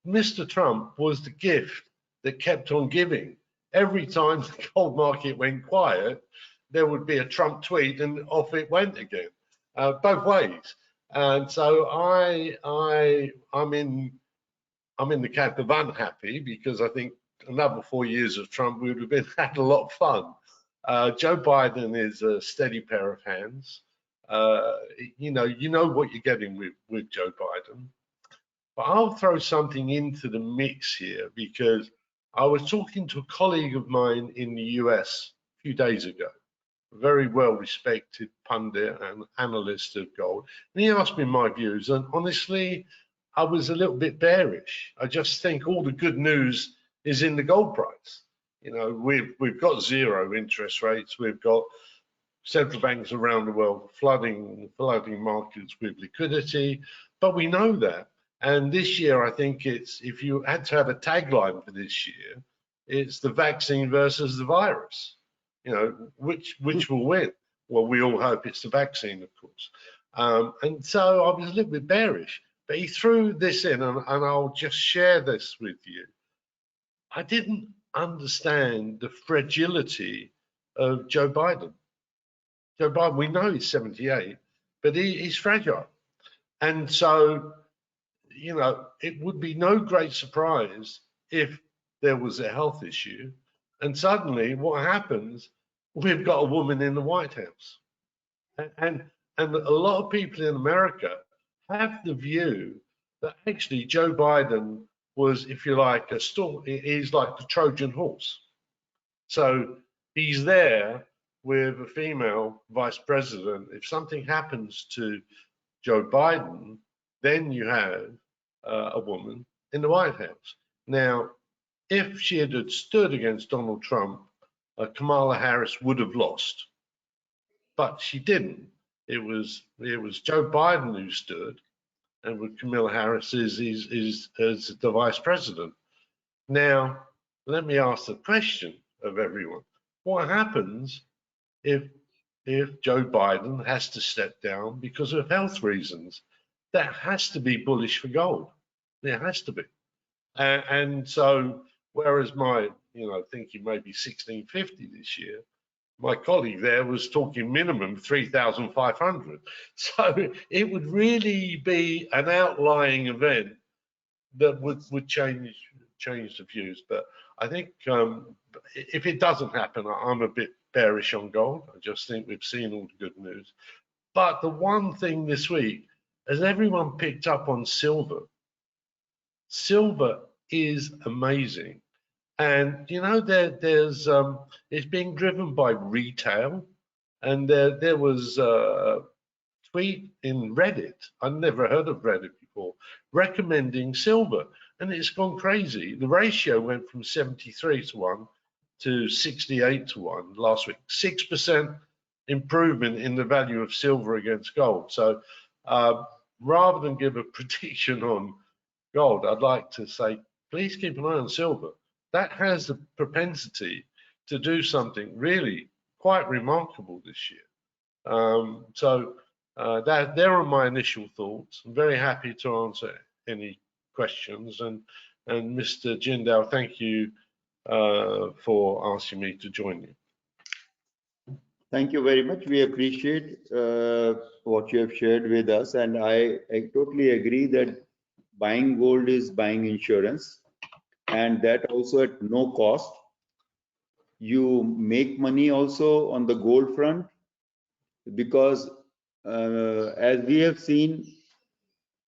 Mr. Trump was the gift that kept on giving. Every time the gold market went quiet, there would be a Trump tweet and off it went again, both ways. And so I'm in the camp of unhappy, because I think another 4 years of Trump would have had a lot of fun. Joe Biden is a steady pair of hands. You know what you're getting with Joe Biden. But I'll throw something into the mix here, because I was talking to a colleague of mine in the US a few days ago, a very well-respected pundit and analyst of gold, and he asked me my views, and honestly, I was a little bit bearish. I just think all the good news is in the gold price. You know, we've got zero interest rates, we've got central banks around the world flooding markets with liquidity, but we know that. And this year, I think if you had to have a tagline for this year, it's the vaccine versus the virus. you know, which will win? Well, we all hope it's the vaccine, of course. And so I was a little bit bearish, but he threw this in, and I'll just share this with you. I didn't understand the fragility of Joe Biden. Joe Biden, we know he's 78, but he's fragile. And so, you know, it would be no great surprise if there was a health issue. And suddenly what happens, we've got a woman in the White House. And a lot of people in America have the view that actually Joe Biden was, if you like, he's like the Trojan horse. So he's there with a female vice president. If something happens to Joe Biden, then you have a woman in the White House. Now, if she had stood against Donald Trump, Kamala Harris would have lost, but she didn't. It was Joe Biden who stood, and with Kamala Harris is the vice president. Now, let me ask the question of everyone: what happens if Joe Biden has to step down because of health reasons? That has to be bullish for gold. There has to be. And so, whereas my, thinking maybe 1650 this year, my colleague there was talking minimum 3,500. So it would really be an outlying event that would change the views. But I think if it doesn't happen, I'm a bit bearish on gold. I just think we've seen all the good news. But the one thing this week, as everyone picked up on silver, silver is amazing. And there's it's being driven by retail, and there was a tweet in Reddit. I'd never heard of Reddit before, recommending silver, and it's gone crazy. The ratio went from 73-1 to 68-1 last week. 6% improvement in the value of silver against gold. So rather than give a prediction on gold, I'd like to say, please keep an eye on silver. That has the propensity to do something really quite remarkable this year. So there are my initial thoughts. I'm very happy to answer any questions. And Mr. Jindal, thank you for asking me to join you. Thank you very much. We appreciate what you have shared with us. And I totally agree that buying gold is buying insurance, and that also at no cost. You make money also on the gold front, because as we have seen,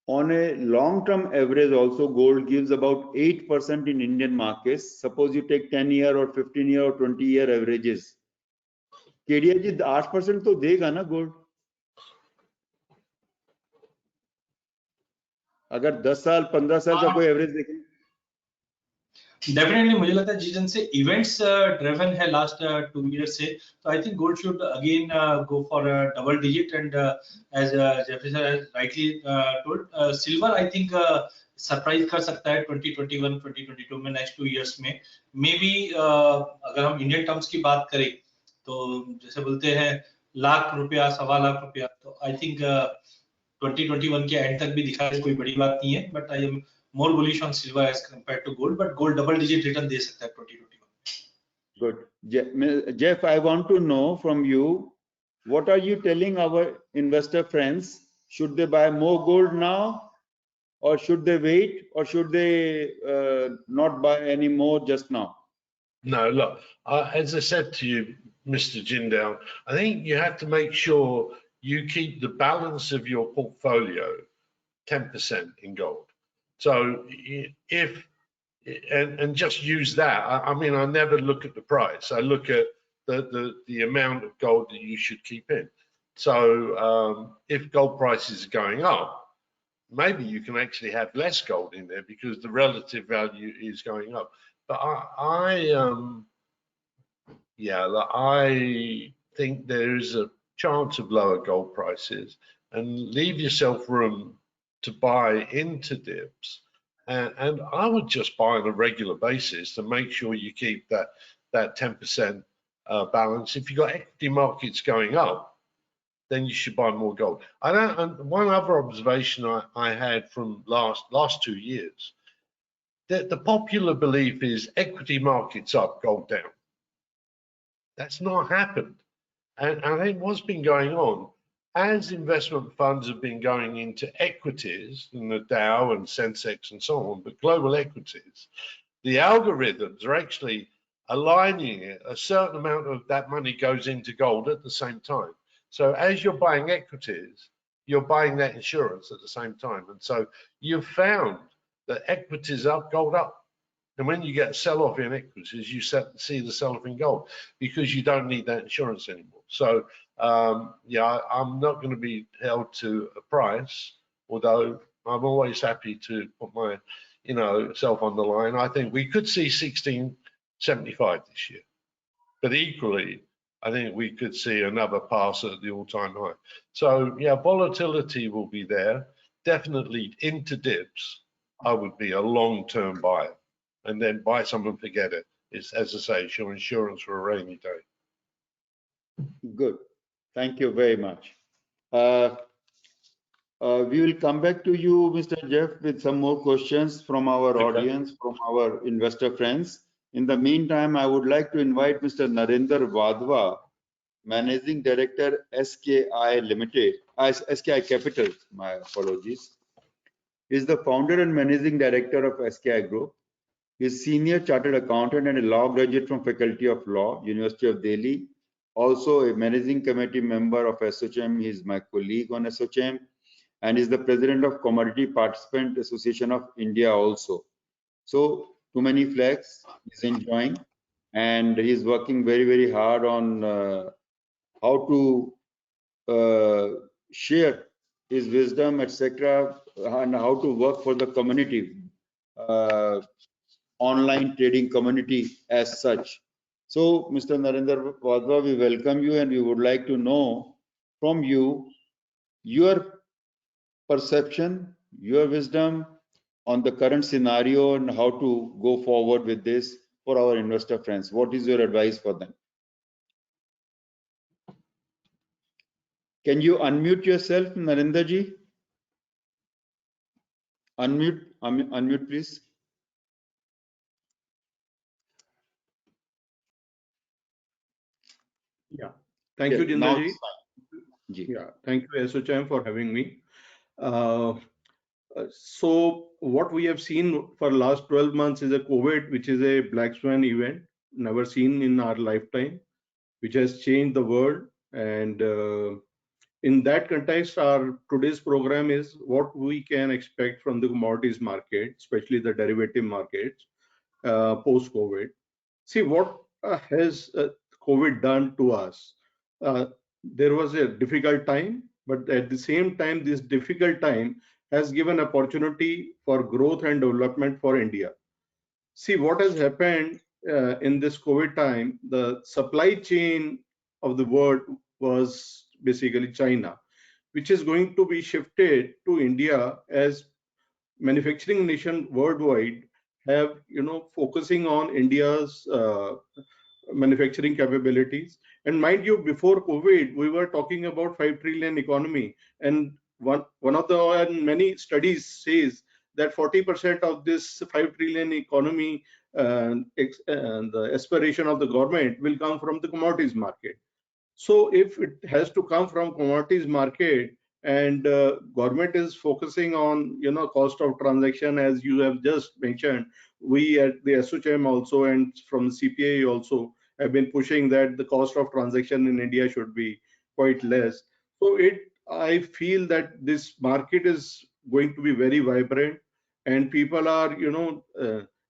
on a long-term average also, gold gives about 8% in Indian markets. Suppose you take 10-year or 15-year or 20-year averages. Kedia जी 8% तो देगा ना gold? अगर 10 साल 15 साल का कोई average देखें, definitely मुझे लगता है जिस से इवेंट्स ड्रिवन है लास्ट 2 years से, तो I think gold should again go for double digit, and as Jeffrey sir has rightly told, silver I think surprise कर सकता है 2021 2022 में, नेक्स्ट 2 years में मे बी। अगर हम इंडियन टर्म्स की बात करें तो जैसे बोलते हैं लाख रुपया, सवा लाख रुपया, तो आई थिंक 2021 के एंड तक भी दिखाए कोई बड़ी बात नहीं है, but I am more bullish on silver as compared to gold, but gold double digit return दे सकता है 2021. Good. Jeff, I want to know from you, what are you telling our investor friends? Should they buy more gold now, or should they wait, or should they not buy any more just now? No, look, as I said to you, Mr. Jindal, I think you have to make sure you keep the balance of your portfolio 10% in gold. So if and just use that. I mean, I never look at the price. I look at the amount of gold that you should keep in. So if gold prices are going up, maybe you can actually have less gold in there because the relative value is going up. But I think there is a chance of lower gold prices, and leave yourself room to buy into dips, and I would just buy on a regular basis to make sure you keep that 10% balance. If you've got equity markets going up, then you should buy more gold. And one other observation I had from last 2 years, that the popular belief is equity markets up, gold down. That's not happened. And I think what's been going on, as investment funds have been going into equities, in the Dow and Sensex and so on, but global equities, the algorithms are actually aligning it. A certain amount of that money goes into gold at the same time. So as you're buying equities, you're buying that insurance at the same time. And so you've found that equities up, gold up. And when you get a sell-off in equities, you see the sell-off in gold because you don't need that insurance anymore. So yeah, I'm not going to be held to a price, although I'm always happy to put my, self on the line. I think we could see 1675 this year, but equally, I think we could see another pass at the all-time high. So yeah, volatility will be there. Definitely into dips, I would be a long-term buyer, and then buy some and forget it. It's, as I say, it's your insurance for a rainy day. Good. Thank you very much. We will come back to you, Mr. Jeff, with some more questions from our audience, from our investor friends. In the meantime, I would like to invite Mr. Narendra Wadhwa, Managing Director, SKI Limited, SKI Capital, my apologies. He is the founder and Managing Director of SKI Group. He is Senior Chartered Accountant and a law graduate from Faculty of Law, University of Delhi. Also a Managing Committee member of SOCHM. He is my colleague on SOCHM and is the President of Commodity Participant Association of India also. So too many flags he's enjoying, and he's working very, very hard on how to share his wisdom, etc., and how to work for the community, online trading community as such. So, Mr. Narendra Wadhwa, we welcome you, and we would like to know from you your perception, your wisdom on the current scenario and how to go forward with this for our investor friends. What is your advice for them? Can you unmute yourself, Narendra ji? Unmute, please. Yeah, thank you, Jindal ji. Yeah, thank you, SOCHM, for having me. So what we have seen for last 12 months is a COVID, which is a black swan event, never seen in our lifetime, which has changed the world. And in that context, our today's program is what we can expect from the commodities market, especially the derivative markets, post-COVID. See, what has COVID done to us? There was a difficult time, but at the same time, this difficult time has given opportunity for growth and development for India. See, what has happened in this COVID time, the supply chain of the world was basically China, which is going to be shifted to India as manufacturing nation worldwide have, focusing on India's manufacturing capabilities. And mind you, before COVID, we were talking about 5 trillion economy, and one of the many studies says that 40% of this 5 trillion economy, the aspiration of the government will come from the commodities market. So if it has to come from commodities market, and government is focusing on cost of transaction, as you have just mentioned, we at the SOCHM also and from the CPA also have been pushing that the cost of transaction in India should be quite less. So I feel that this market is going to be very vibrant, and people are,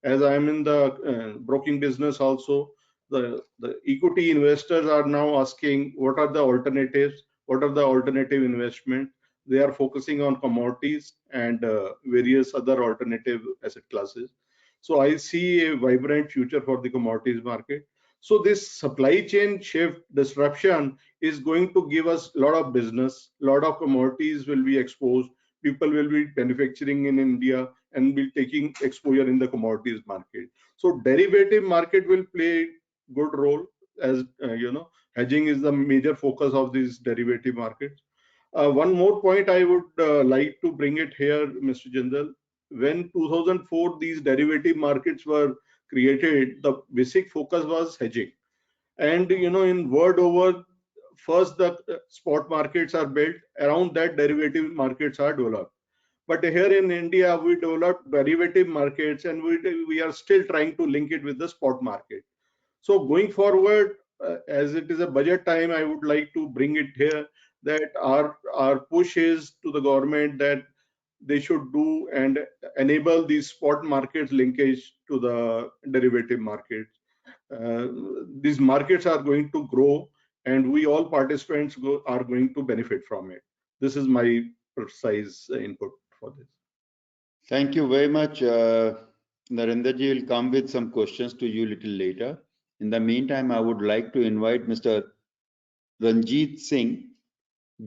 as I'm in the broking business also, the equity investors are now asking what are the alternatives, what are the alternative investment. They are focusing on commodities and various other alternative asset classes. So I see a vibrant future for the commodities market. So this supply chain shift disruption is going to give us a lot of business, a lot of commodities will be exposed, people will be manufacturing in India and will taking exposure in the commodities market. So derivative market will play good role. as hedging is the major focus of these derivative markets. One more point I would like to bring it here, Mr. Jindal. When 2004 these derivative markets were created, the basic focus was hedging. And in world over, first the spot markets are built, around that derivative markets are developed. But here in India, we developed derivative markets, and we are still trying to link it with the spot market. So going forward, as it is a budget time, I would like to bring it here that our push is to the government that they should do and enable these spot markets linkage to the derivative markets. These markets are going to grow, and we all participants are going to benefit from it. This is my precise input for this. Thank you very much. Narendra ji will come with some questions to you a little later. In the meantime, I would like to invite Mr. Ranjit Singh,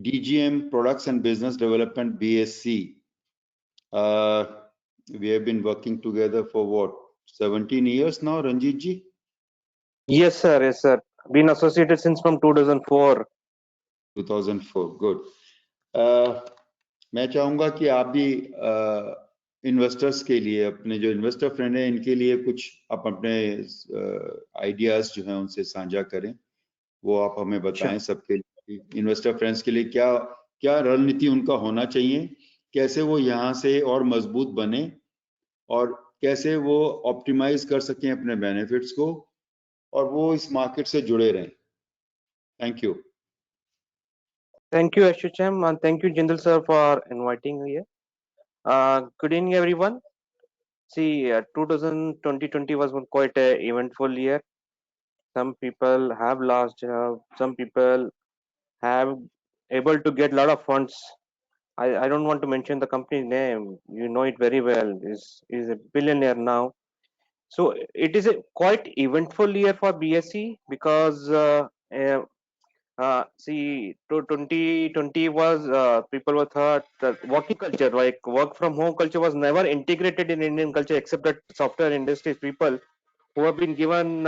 DGM Products and Business Development, BSc. We have been working together for what, 17 years now, Ranjit ji? Yes, sir. Yes, sir. Been associated since from 2004. 2004, good. मैं चाहूंगा कि आप भी investors के लिए, अपने जो investor friend हैं, इनके लिए कुछ आप अपने आइडियाज जो हैं उनसे साझा करें, वो आप हमें बताएं। सबके लिए, इन्वेस्टर फ्रेंड्स के लिए क्या क्या रणनीति उनका होना चाहिए, कैसे वो यहाँ से और मजबूत बने और कैसे वो ऑप्टिमाइज कर सकें अपने बेनिफिट्स को और वो इस मार्केट से जुड़े रहें। Thank you. Thank you, HHM, and thank you, Jindal sir, for inviting me here. Good evening, everyone. See, 2020 was quite an eventful year. Some people have lost job. Some people have able to get a lot of funds. I don't want to mention the company's name. You know it very well. Is a billionaire now. So it is a quite eventful year for BSE because see, 2020 was people were thought that working culture, like work from home culture, was never integrated in Indian culture except that software industries people who have been given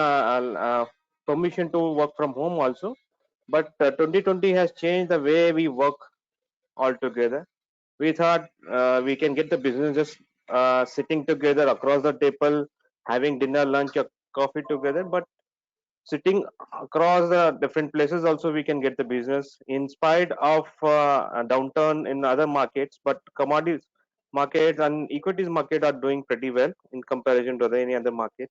permission to work from home also. But 2020 has changed the way we work altogether. We thought we can get the business just sitting together across the table, having dinner, lunch, or coffee together, but sitting across the different places also we can get the business in spite of a downturn in other markets. But commodities markets and equities market are doing pretty well in comparison to any other market.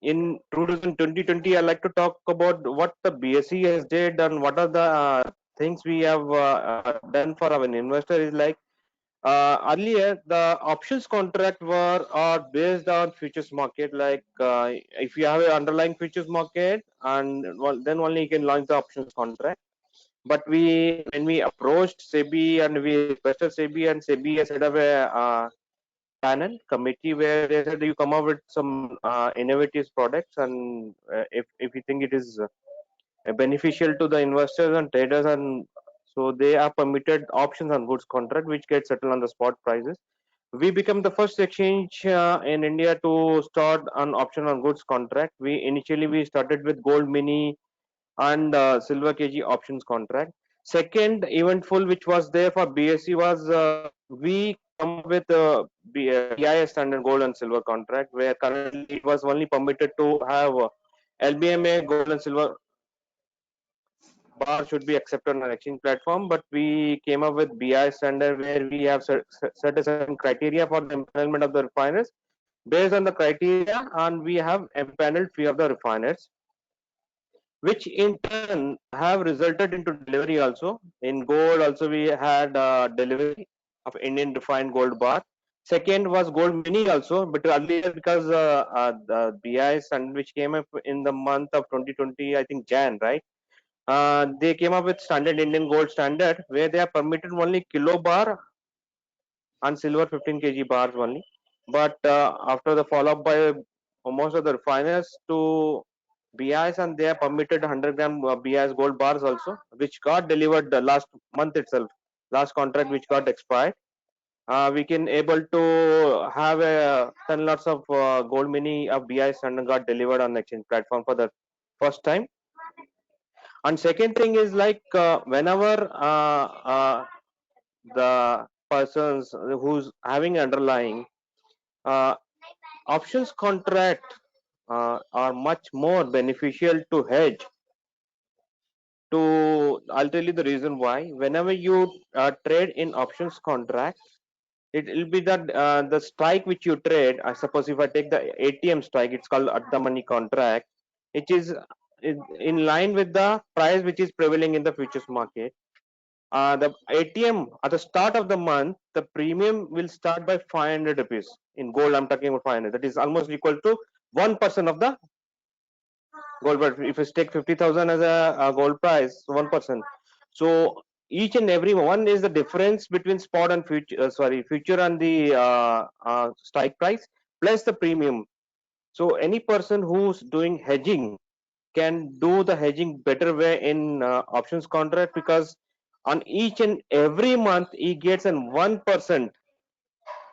In 2020, I like to talk about what the BSE has did and what are the things we have done for our investor. Is like earlier the options contract were are based on futures market. Like if you have an underlying futures market, and then only you can launch the options contract. But when we approached SEBI and we requested SEBI, and SEBI has set up a panel committee where they said you come up with some innovative products, and if you think it is beneficial to the investors and traders, and so they are permitted options on goods contract which get settled on the spot prices. We become the first exchange in India to start an option on goods contract. We started with gold mini and silver kg options contract. Second eventful which was there for BSE was we come with BIS standard gold and silver contract, where currently it was only permitted to have LBMA gold and silver bar should be accepted on an exchange platform, but we came up with BI standard where we have set a certain criteria for the empanelment of the refiners. Based on the criteria, and we have empaneled few of the refiners, which in turn have resulted into delivery also. In gold also we had delivery of Indian refined gold bar. Second was gold mini also, but earlier because the BI standard which came up in the month of 2020, I think Jan, right? They came up with standard Indian gold standard where they are permitted only kilo bar and silver 15 kg bars only. But after the follow up by most of the refiners to BIs, and they are permitted 100-gram BIs gold bars also, which got delivered the last month itself, last contract which got expired. we can able to have a 10 lots of gold mini of BI standard got delivered on the exchange platform for the first time. And second thing is like whenever the persons who's having underlying options contract are much more beneficial to hedge. I'll tell you the reason why. Whenever you trade in options contract, it will be that the strike which you trade. I suppose if I take the ATM strike, it's called at the money contract, which is in line with the price which is prevailing in the futures market. The ATM at the start of the month, the premium will start by 500 rupees. In gold, I'm talking about 500. That is almost equal to 1% of the gold. But if you take 50,000 as a gold price, 1%. So each and every one is the difference between spot and future. Future and the strike price plus the premium. So any person who's doing hedging can do the hedging better way in options contract, because on each and every month he gets an 1%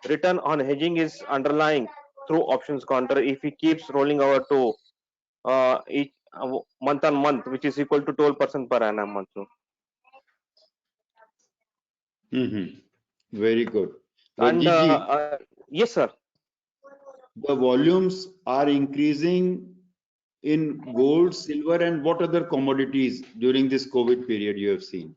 return on hedging is underlying through options contract if he keeps rolling over to each month on month, which is equal to 12% per annum also. Very good. And Ranjit ji, yes sir, the volumes are increasing in gold, silver, and what other commodities during this COVID period you have seen?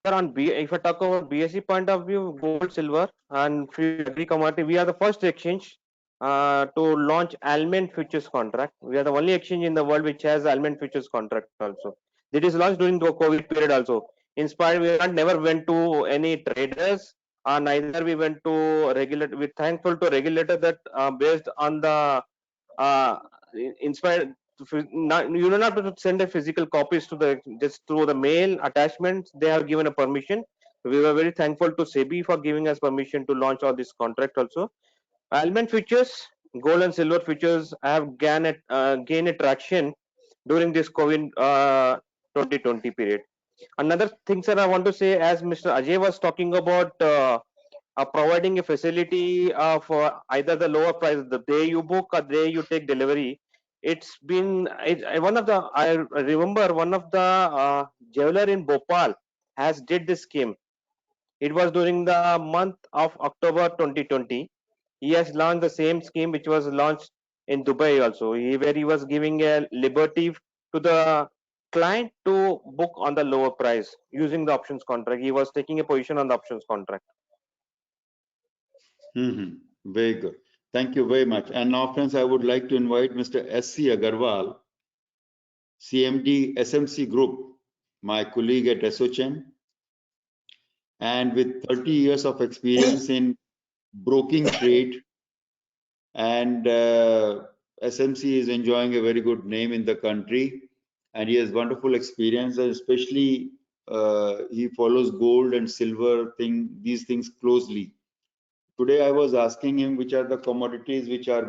sir, on if I talk about BSE point of view, gold, silver, and every commodity, we are the first exchange to launch almond futures contract. We are the only exchange in the world which has almond futures contract also. It is launched during the COVID period also. In spite, we never went to any traders, neither we went to regulator. We're thankful to regulator that based on the inspired. You don't have to send a physical copies to the just through the mail attachments. They have given a permission. We were very thankful to SEBI for giving us permission to launch all this contract also. Almond futures, gold and silver futures have gained a traction during this COVID 2020 period. Another thing, sir, I want to say, as Mr. Ajay was talking about providing a facility of either the lower price, the day you book or the day you take delivery. It's been one of the, I remember one of the jeweler in Bhopal has did this scheme. It was during the month of October 2020. He has launched the same scheme which was launched in Dubai also, where he was giving a liberty to the client to book on the lower price using the options contract. He was taking a position on the options contract. Very good. Thank you very much. And now, friends, I would like to invite Mr. S.C. Agarwal, CMD SMC Group, my colleague at SOCHM, and with 30 years of experience in broking trade, and SMC is enjoying a very good name in the country, and he has wonderful experience, and especially he follows gold and silver these things closely. Today I was asking him which are the commodities which are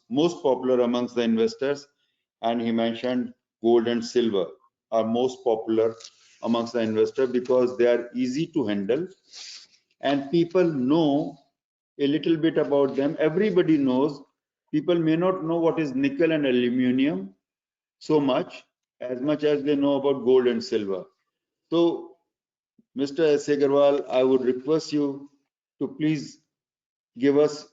most popular amongst the investors, and he mentioned gold and silver are most popular amongst the investor because they are easy to handle and people know a little bit about them. Everybody knows. People may not know what is nickel and aluminum so much as they know about gold and silver. So Mr. S. Agarwal, I would request you to please give us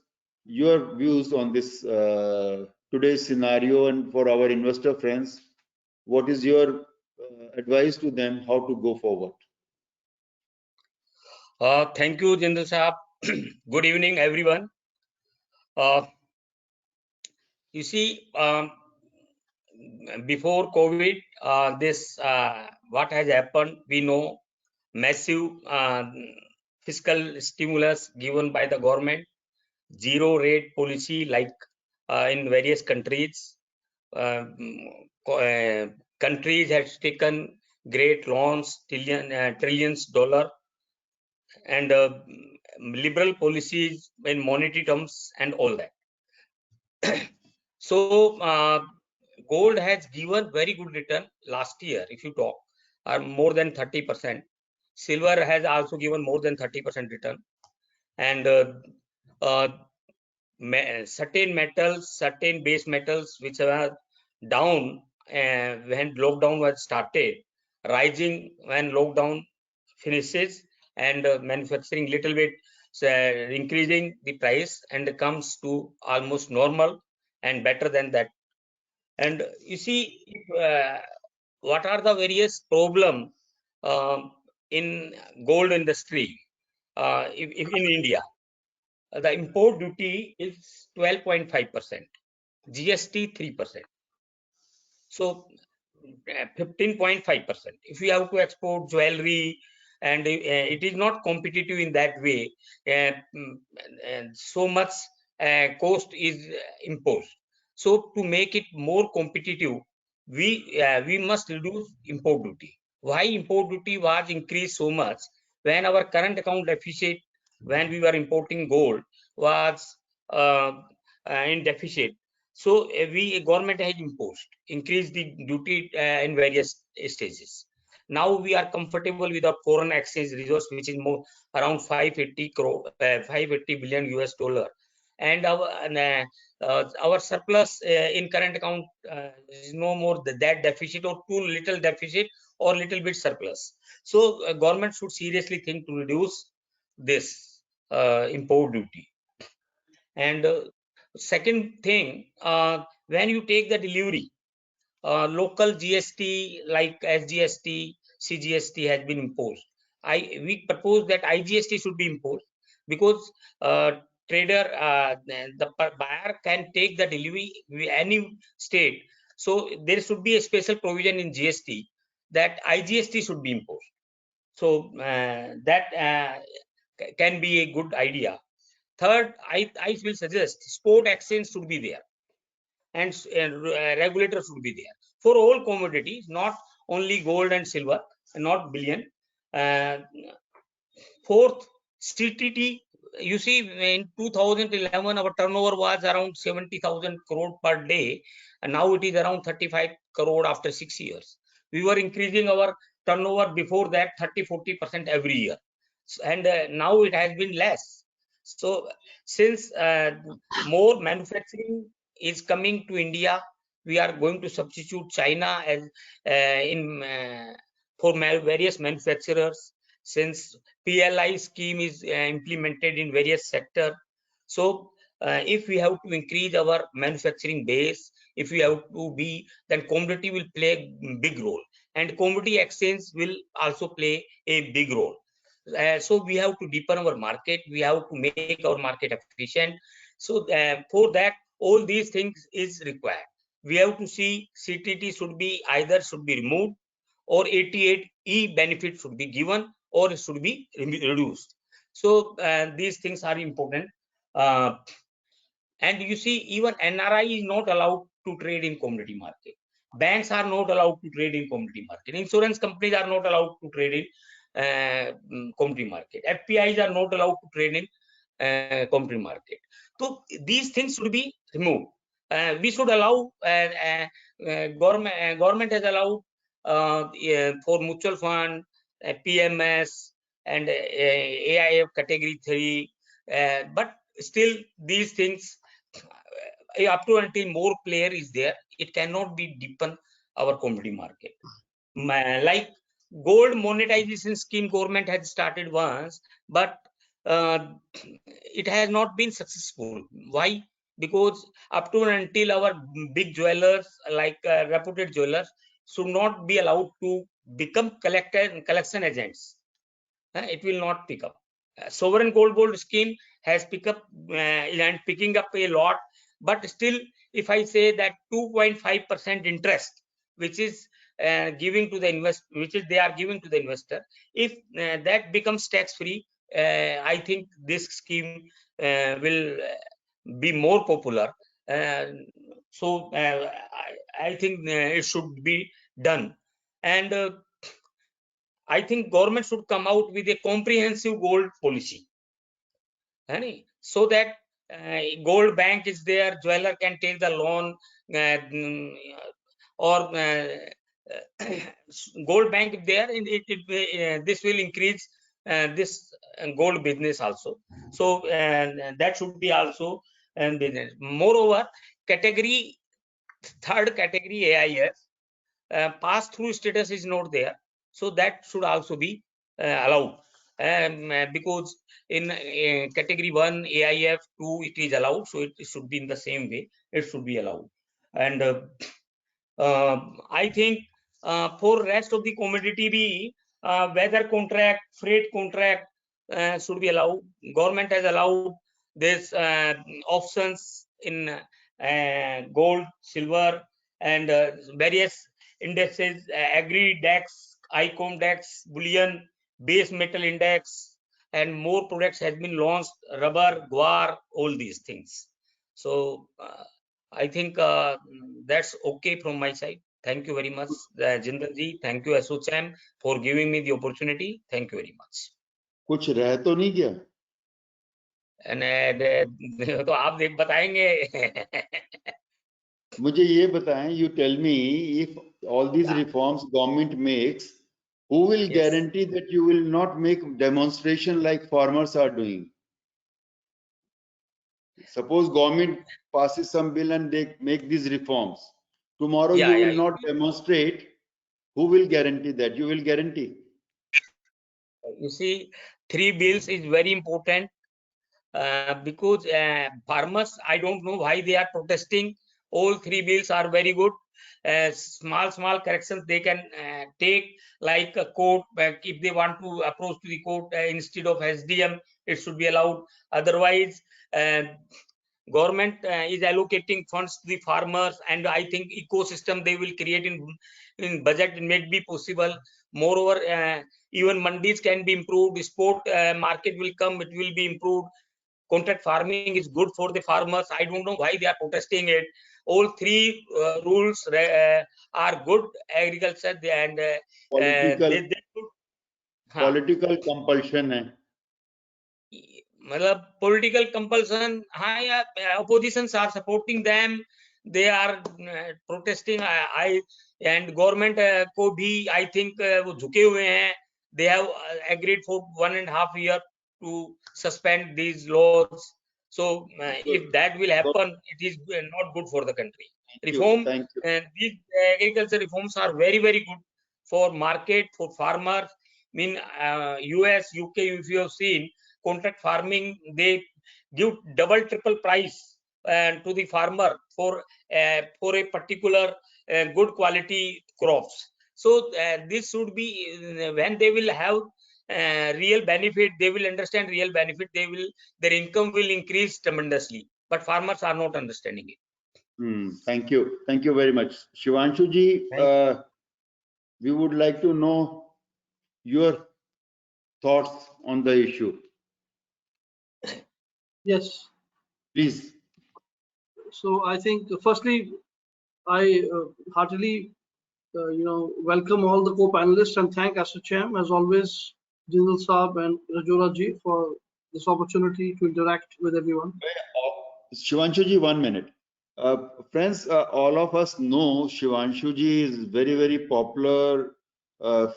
your views on this today's scenario, and for our investor friends, what is your advice to them how to go forward? Thank you, Jindal Saab. Good evening, everyone. You see, before COVID, what has happened, we know massive fiscal stimulus given by the government, zero rate policy like in various countries. Countries have taken great loans, trillions dollar, and liberal policies in monetary terms and all that. So gold has given very good return last year, if you talk, more than 30%. Silver has also given more than 30% return. And certain metals, certain base metals which were down when lockdown was started, rising when lockdown finishes, and manufacturing little bit increasing the price and comes to almost normal and better than that. And you see, what are the various problem in gold industry in India? The import duty is 12.5%, GST 3%. So 15.5%. If we have to export jewelry, and it is not competitive in that way, and so much cost is imposed. So to make it more competitive, we must reduce import duty. Why import duty was increased so much? When our current account deficit, when we were importing gold, was in deficit. So government has increased the duty in various stages. Now we are comfortable with our foreign exchange resource, which is more around 580 billion US dollar, and our surplus in current account is no more that deficit, or too little deficit, or little bit surplus. So government should seriously think to reduce this import duty. And second thing, when you take the delivery, local GST like SGST, CGST has been imposed. We propose that IGST should be imposed, because trader, the buyer can take the delivery any state. So there should be a special provision in GST that IGST should be imposed. So that can be a good idea. Third, I will suggest spot exchange should be there, and regulators should be there for all commodities, not only gold and silver, not bullion. Fourth, CTT. You see, in 2011, our turnover was around 70,000 crore per day, and now it is around 35 crore after 6 years. We were increasing our turnover before that 30-40% every year, and now it has been less. So since more manufacturing is coming to India, we are going to substitute China as for various manufacturers, since PLI scheme is implemented in various sectors. So if we have to increase our manufacturing base, if we have to be, then commodity will play a big role, and commodity exchange will also play a big role. So we have to deepen our market, we have to make our market efficient. So for that, all these things is required. We have to see CTT should be removed, or 88E benefit should be given, or it should be reduced. So these things are important. And you see, even NRI is not allowed to trade in commodity market. Banks are not allowed to trade in commodity market. Insurance companies are not allowed to trade in commodity market. FPIs are not allowed to trade in commodity market. So these things should be removed. We should allow, government has allowed for mutual fund, PMS, and AIF category 3, but still these things, up to until more player is there, it cannot be deepen our commodity market. Like gold monetization scheme, government had started once, but it has not been successful. Why? Because up to until our big jewelers, like reputed jewelers, should not be allowed to become collection agents. It will not pick up. Sovereign gold bond scheme has picked up and picking up a lot, but still, if I say that 2.5% interest, which is giving to the they are giving to the investor, if that becomes tax free, I think this scheme will be more popular. So I think it should be done, and I think government should come out with a comprehensive gold policy, so that gold bank is there, jeweler can take the loan, or gold bank there, this will increase this gold business also. So that should be also business. Moreover, third category AIF, pass-through status is not there, so that should also be allowed. Because in category 1 AIF 2 it is allowed, so it should be in the same way, it should be allowed. And I think for rest of the commodity, weather contract, freight contract should be allowed. Government has allowed this options in gold, silver, and various indexes, agri dex, ICOM dex, bullion, base metal index, and more products has been launched, rubber, guar, all these things. So I think that's okay from my side. Thank you very much, Jindal ji. Thank you, ASSOCHAM, for giving me the opportunity. Thank you very much. कुछ रह तो नहीं गया? And तो आप बताएंगे. मुझे ये बताएं, you tell me, if all these reforms government makes, who will guarantee that you will not make demonstration like farmers are doing? Suppose government passes some bill and they make these reforms. Tomorrow you will not demonstrate. Who will guarantee that? You will guarantee. You see, 3 bills is very important because farmers, I don't know why they are protesting. All 3 bills are very good. Small corrections they can take, like a court, if they want to approach to the court instead of SDM, it should be allowed. Otherwise, government is allocating funds to the farmers, and I think ecosystem they will create in budget, it may be possible. Moreover, even mandis can be improved, sport market will come, it will be improved. Contract farming is good for the farmers. I don't know why they are protesting it. All 3 rules are good agriculture, and political compulsion hai. Political compulsion, oppositions are supporting them, they are protesting. And government ko bhi I think wo jhuke hue hain. They have agreed for 1.5 years to suspend these laws. So if that will happen, it is not good for the country. Reform, these agriculture reforms are very, very good for market, for farmers. US, UK, if you have seen, contract farming, they give double, triple price to the farmer for a particular good quality crops. So this should be, when they will have real benefit, they will understand real benefit, their income will increase tremendously. But farmers are not understanding it. Thank you very much, Shivanshu ji. We would like to know your thoughts on the issue. Yes, please. So I think firstly, I heartily welcome all the co-panelists and thank ASSOCHAM as always, Jindal Saab and Rajora ji, for this opportunity to interact with everyone. Shivanshu ji, 1 minute. Friends, all of us know Shivanshu ji is very, very popular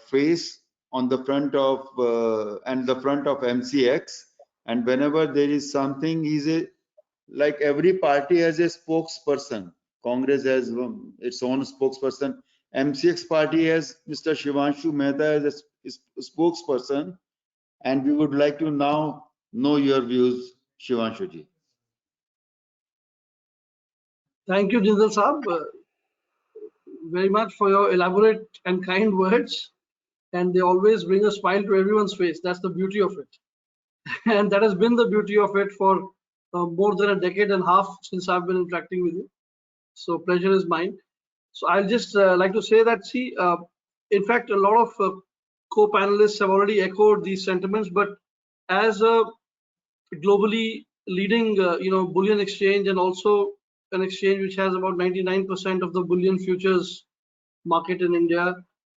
face on the front of MCX, and whenever there is something, he's like every party has a spokesperson. Congress has its own spokesperson. MCX party has Mr. Shivanshu Mehta as a spokesperson, and we would like to now know your views, Shivanshu ji. Thank you, Jindal Saab, very much for your elaborate and kind words, and they always bring a smile to everyone's face. That's the beauty of it, and that has been the beauty of it for more than a decade and a half since I've been interacting with you. So pleasure is mine. So I'll just like to say that, see, in fact, a lot of co-panelists have already echoed these sentiments, but as a globally leading, bullion exchange, and also an exchange which has about 99% of the bullion futures market in India,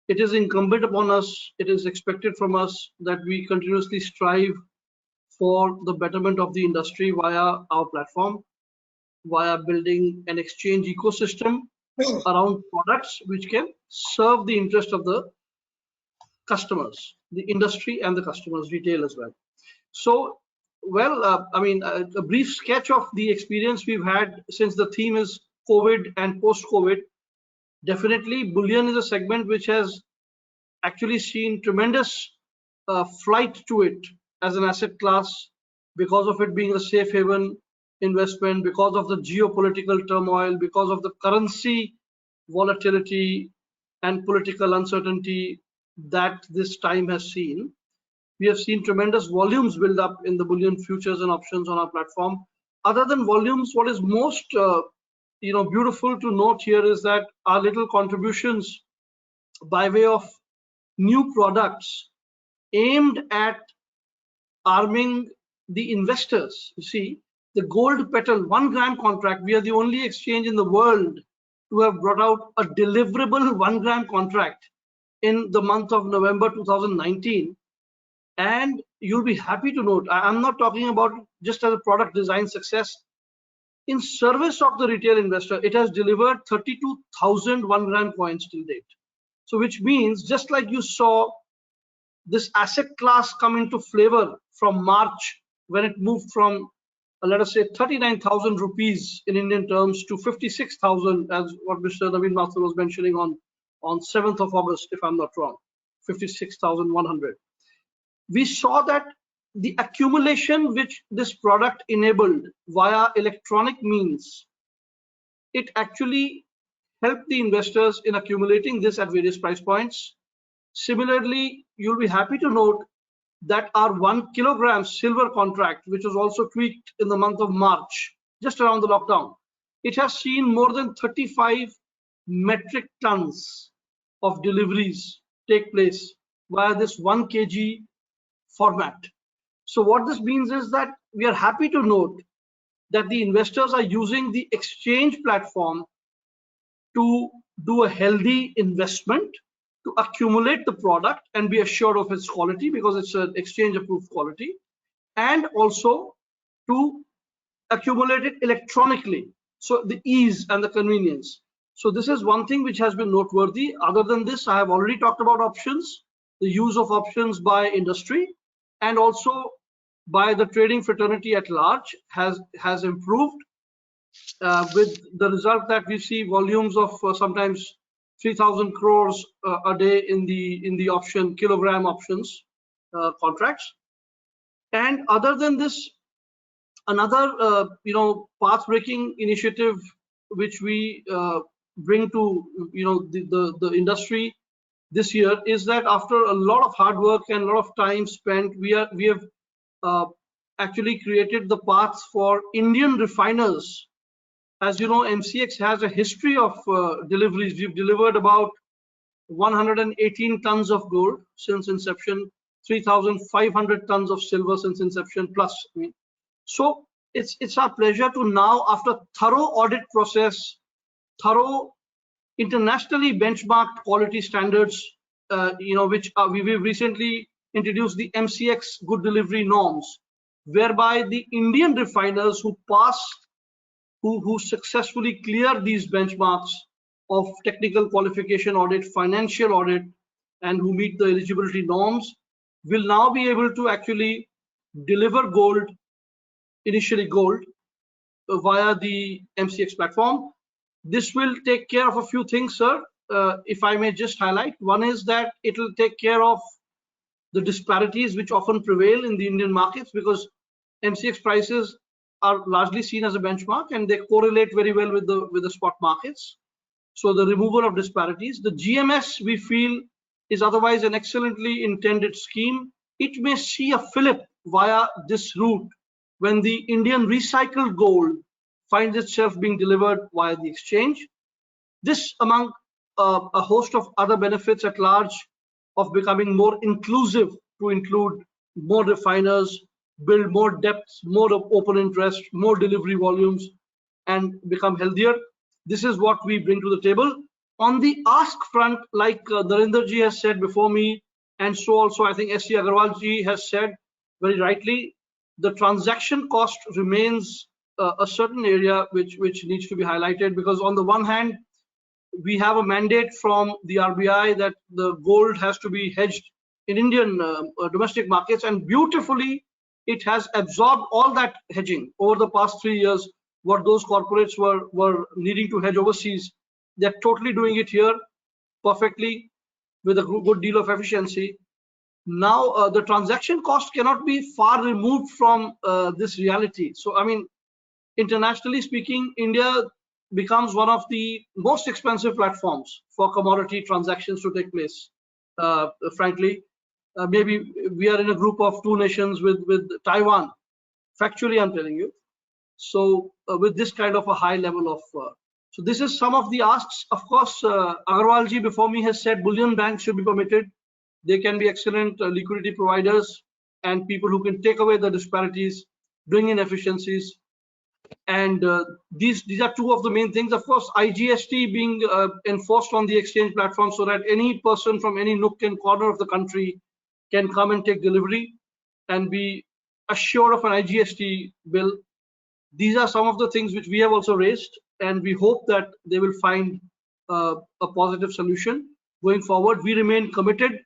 it is incumbent upon us, it is expected from us that we continuously strive for the betterment of the industry via our platform, via building an exchange ecosystem around products which can serve the interest of the customers, the industry and the customers, retail as well. So, well, I mean, a brief sketch of the experience we've had since the theme is COVID and post-COVID. Definitely, bullion is a segment which has actually seen tremendous flight to it as an asset class because of it being a safe haven investment, because of the geopolitical turmoil, because of the currency volatility and political uncertainty that this time has seen. We have seen tremendous volumes build up in the bullion futures and options on our platform. Other than volumes, what is most beautiful to note here is that our little contributions by way of new products aimed at arming the investors. You see, the gold petal 1 gram contract, we are the only exchange in the world to have brought out a deliverable 1 gram contract in the month of November 2019. And you'll be happy to note, I'm not talking about just as a product design success. In service of the retail investor, it has delivered 32,000 1 gram coins till date. So which means, just like you saw this asset class come into flavor from March, when it moved from, let us say, 39,000 rupees in Indian terms to 56,000, as what Mr. Naveen Mathur was mentioning on 7th of August, if I'm not wrong, 56,100. We saw that the accumulation which this product enabled via electronic means, it actually helped the investors in accumulating this at various price points. Similarly, you'll be happy to note that our 1 kilogram silver contract, which was also tweaked in the month of March, just around the lockdown, it has seen more than 35 metric tons of deliveries take place via this 1 kg format. So what this means is that we are happy to note that the investors are using the exchange platform to do a healthy investment, to accumulate the product and be assured of its quality because it's an exchange approved quality, and also to accumulate it electronically. So the ease and the convenience. So this is one thing which has been noteworthy. Other than this, I have already talked about options, the use of options by industry and also by the trading fraternity at large has improved with the result that we see volumes of sometimes 3,000 crores a day in the option kilogram options contracts. And other than this, another path-breaking initiative which we bring to the industry this year is that after a lot of hard work and a lot of time spent, we have actually created the paths for Indian refiners. As you know, MCX has a history of deliveries. We've delivered about 118 tons of gold since inception, 3,500 tons of silver since inception plus. So it's our pleasure to now, after thorough audit process, thorough internationally benchmarked quality standards, which we've recently introduced the MCX good delivery norms, whereby the Indian refiners who pass, who successfully clear these benchmarks of technical qualification audit, financial audit, and who meet the eligibility norms, will now be able to actually deliver gold, initially gold, via the MCX platform. This will take care of a few things, sir. If I may just highlight, one is that it will take care of the disparities which often prevail in the Indian markets, because MCX prices are largely seen as a benchmark and they correlate very well with the spot markets. So the removal of disparities. The GMS, we feel, is otherwise an excellently intended scheme. It may see a fillip via this route when the Indian recycled gold finds itself being delivered via the exchange. This, among a host of other benefits at large of becoming more inclusive, to include more refiners, build more depth, more open interest, more delivery volumes, and become healthier. This is what we bring to the table. On the ask front, like Narinder ji has said before me, and so also I think S.C. Agarwal ji has said very rightly, the transaction cost remains a certain area which needs to be highlighted, because on the one hand, we have a mandate from the RBI that the gold has to be hedged in Indian domestic markets, and beautifully it has absorbed all that hedging over the past 3 years. What those corporates were needing to hedge overseas, they're totally doing it here perfectly with a good deal of efficiency. Now the transaction cost cannot be far removed from this reality. So I mean, internationally speaking, India becomes one of the most expensive platforms for commodity transactions to take place. Frankly, maybe we are in a group of 2 nations with Taiwan. Factually, I'm telling you. So with this kind of a high level of, so this is some of the asks. Of course, Agarwalji before me has said bullion banks should be permitted. They can be excellent liquidity providers and people who can take away the disparities, bring in efficiencies. And these are 2 of the main things. Of course, IGST being enforced on the exchange platform so that any person from any nook and corner of the country can come and take delivery and be assured of an IGST bill. These are some of the things which we have also raised, and we hope that they will find a positive solution going forward. We remain committed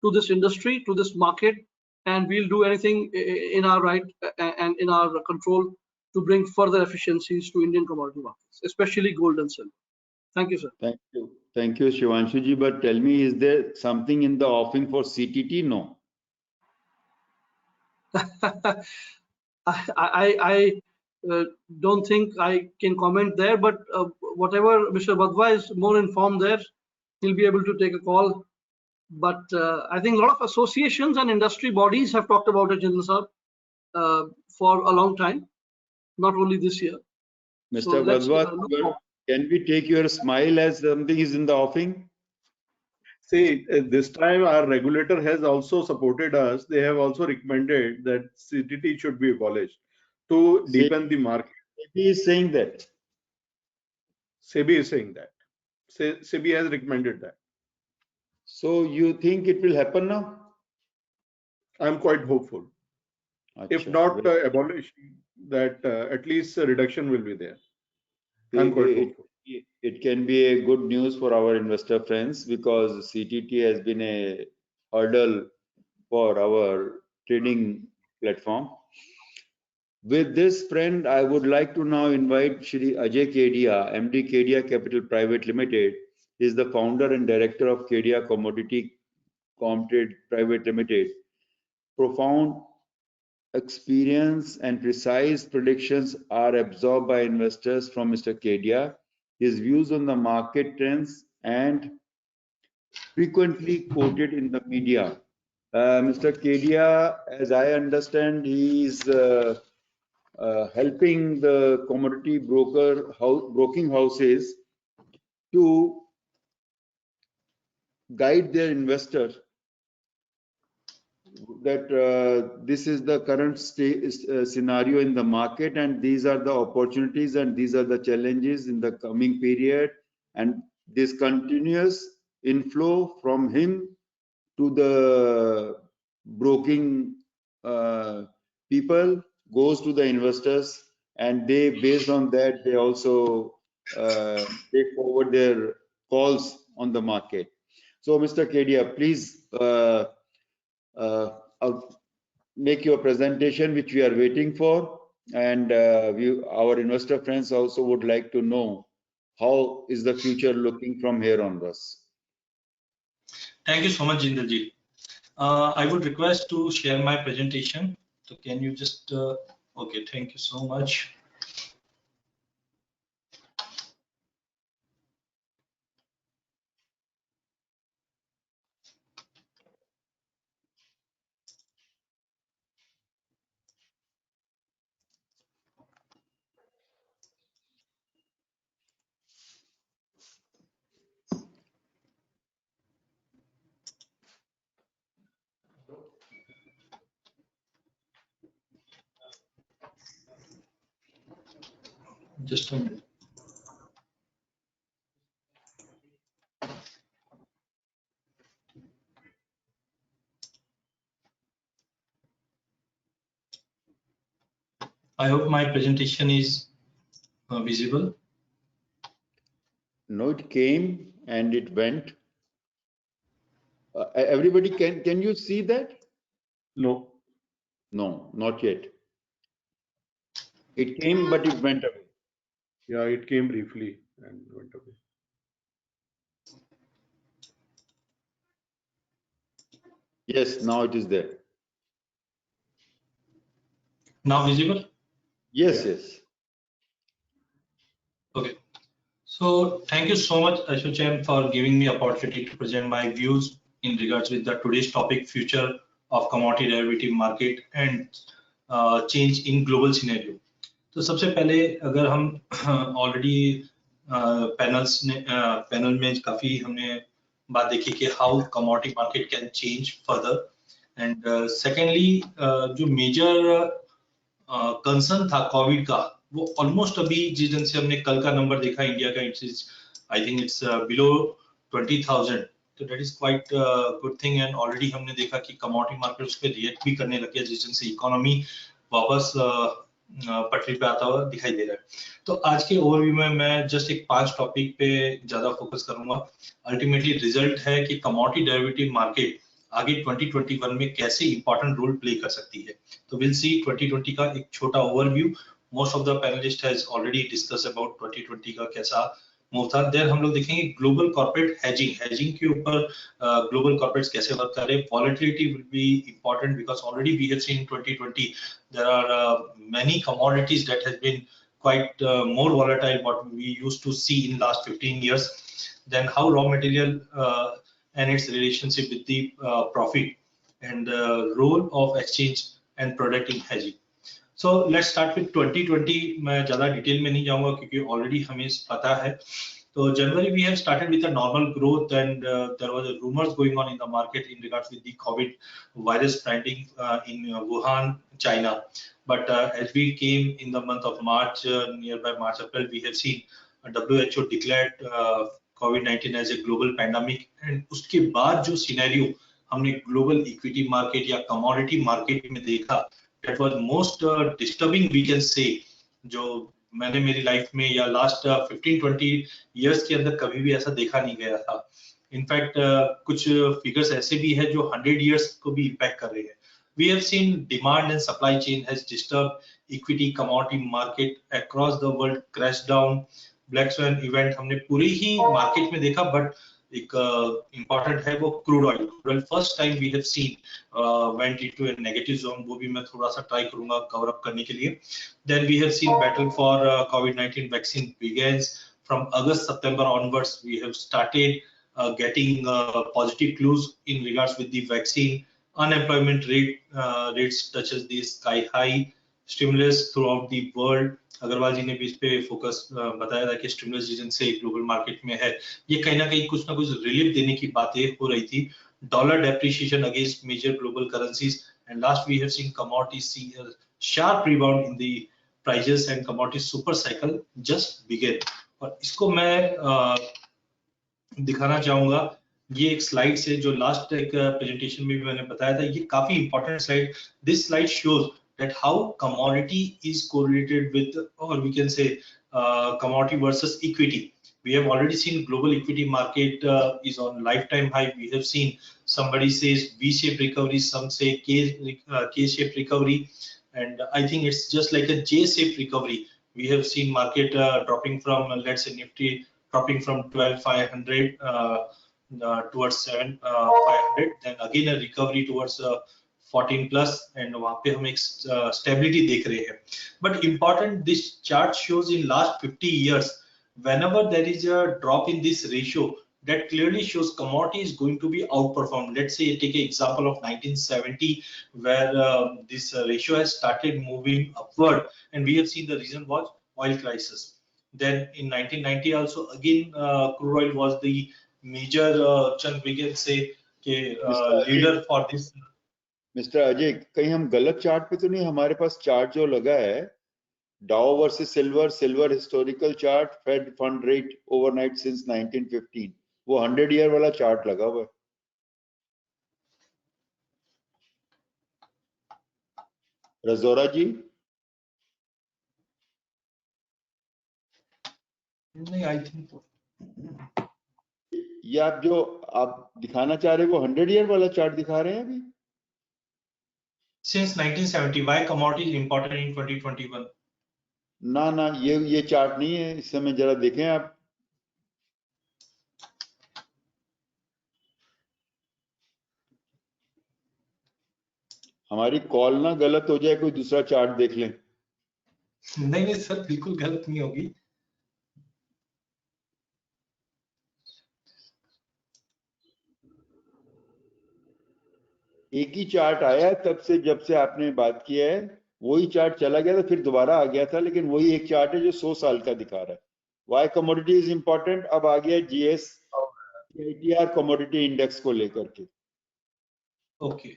to this industry, to this market, and we'll do anything in our right and in our control to bring further efficiencies to Indian commodity markets, especially gold and silver. Thank you, sir. Thank you, Shivanshuji. But tell me, is there something in the offing for CTT? No. I don't think I can comment there, but whatever Mr. Badwa is more informed there, he'll be able to take a call. But I think a lot of associations and industry bodies have talked about it, Jindal sir, for a long time, not only this year. Mr. So Badwa, can we take your smile as something is in the offing? See, this time our regulator has also supported us. They have also recommended that CTT should be abolished to deepen the market. SEBI is saying that. SEBI is saying that. SEBI has recommended that. So you think it will happen now? I'm quite hopeful. If not abolished, that at least a reduction will be there. I'm quite hopeful. It can be a good news for our investor friends because CTT has been a hurdle for our trading platform. With this, friend, I would like to now invite Shri Ajay Kedia, MD Kedia Capital Private Limited. He is the founder and director of Kedia Commodity Comtrade Private Limited. Profound experience and precise predictions are absorbed by investors from Mr. Kedia. His views on the market trends and frequently quoted in the media. Mr. Kedia, as I understand, he is helping the commodity broking houses to guide their investors that this is the current scenario in the market and these are the opportunities and these are the challenges in the coming period, and this continuous inflow from him to the broking people goes to the investors, and they, based on that, they also take forward their calls on the market. So Mr. Kedia, please make your presentation, which we are waiting for, and our investor friends also would like to know how is the future looking from here onwards. Thank you so much, Jindal ji. I would request to share my presentation. So can you just, okay, thank you so much. Just a minute. I hope my presentation is visible. No, it came and it went. Everybody, can you see that? No. No, not yet. It came, but it went away. Yeah, it came briefly and went away. Yes, now it is there. Now visible? Yes, Yeah. yes. Okay. So thank you so much, Ashuchem, for giving me opportunity to present my views in regards with the today's topic, future of commodity derivative market and change in global scenario. तो सबसे पहले अगर हम already panel में काफी हमने बात देखी कि how commodity market can change further and secondly जो मेजर कंसर्न था कोविड का वो ऑलमोस्ट अभी जिस दिन से हमने कल का नंबर देखा इंडिया का it's I think it's below 20,000 तो that is quite good thing and already हमने देखा कि कमोडिटी मार्केट उस पर रिएक्ट भी करने लग गया जिस दिन से इकोनॉमी वापस पटरी पे आता हुआ दिखाई दे रहा है। तो आज के ओवरव्यू में मैं जस्ट एक 5 टॉपिक पे ज्यादा फोकस करूंगा। अल्टीमेटली रिजल्ट है कि कमोडिटी डेरिवेटिव मार्केट आगे 2021 में कैसे इंपॉर्टेंट रोल प्ले कर सकती है। तो विल सी 2020 का एक छोटा overview. Most of the panelist has already discuss about 2020 का कैसा मूव था। देन हम लोग देखेंगे ग्लोबल कॉर्पोरेट हेजिंग के ऊपर ग्लोबल कॉर्पोरेट्स कैसे वर्क कर रहे हैं। Volatility will be important because already we have seen 2020 there are many commodities that has been quite more volatile what we used to see in last 15 years. Then how raw material and its relationship with the profit and role of exchange and product in hedging. So let's start with 2020. मैं ज़्यादा detail में नहीं जाऊँगा क्योंकि already हमें पता है। तो January we have started with a normal growth and there was a rumors going on in the market in regards with the COVID virus spreading in Wuhan, China. But as we came in the month of March, nearby March, April, we have seen WHO declared COVID-19 as a global pandemic. And उसके बाद जो scenario हमने global equity market या commodity market में देखा, that was most disturbing we can say, जो मैंने मेरी लाइफ में या लास्ट 15-20 इयर्स के अंदर कभी भी ऐसा देखा नहीं गया था। इनफैक्ट कुछ फिगर्स ऐसे भी है जो 100 इयर्स को भी इम्पैक्ट कर रहे हैं। We have seen demand and supply chain has disturbed equity commodity market across the world crashed down. Black Swan event हमने पूरी ही मार्केट में देखा बट एक इम्पोर्टेंट है वो crude oil first time we have seen went into a negative zone. वो भी मैं थोड़ा सा ट्राई करूंगा कवर अप करने के लिए। Then we have seen battle for कोविड-19 vaccine begins from August September onwards. We have started getting positive clues in regards with the vaccine. Unemployment rates touches the sky high. Stimulus throughout the world. Agarwal ji ने भी इस पे focus बताया था कि stimulus जिनसे global market में है ये कहीं ना कुछ रिलीफ देने की बातें हो रही थी। Dollar depreciation against major global currencies and last we have seen commodities see a sharp rebound in the prices and commodity super cycle just began. और इसको मैं दिखाना चाहूंगा ये एक स्लाइड से जो लास्ट एक प्रेजेंटेशन में भी मैंने बताया था। ये काफी important slide. This slide shows that how commodity is correlated with, or we can say commodity versus equity. We have already seen global equity market is on lifetime high. We have seen somebody says V-shaped recovery, some say K-shaped recovery, and I think it's just like a J-shaped recovery. We have seen market dropping from let's say Nifty dropping from 12,500 towards 7,500, then again a recovery towards 14 plus and वहाँ पे हम एक stability देख रहे हैं। But important, this chart shows in last 50 years, whenever there is a drop in this ratio, that clearly shows commodity is going to be outperformed. Let's say take an example of 1970, where this ratio has started moving upward, and we have seen the reason was oil crisis. Then in 1990 also again crude oil was the major chunk we can say leader for this. Mister Ajay कहीं हम गलत chart पे तो नहीं? हमारे पास chart जो लगा है Dow versus silver historical chart Fed fund rate overnight since 1915 वो 100 ईयर वाला चार्ट लगा हुआ है। रजोरा जी नहीं आई थिंक ये आप जो आप दिखाना चाह रहे हो 100 ईयर वाला चार्ट दिखा रहे हैं अभी? Since 1970, why commodity is important in 2021? ना ये चार्ट नहीं है, इस समय जरा देखें आप। हमारी कॉल ना गलत हो जाए, कोई दूसरा चार्ट देख लें। नहीं सर, बिल्कुल गलत नहीं होगी। एक ही चार्ट आया है तब से, जब से आपने बात किया है वही चार्ट चला गया था, फिर दोबारा आ गया था, लेकिन वही एक चार्ट है जो 100 साल का दिखा रहा है। वाई कमोडिटी इज इंपॉर्टेंट, अब आ गया जीएस आईटीआर कमोडिटी इंडेक्स को लेकर के। ओके।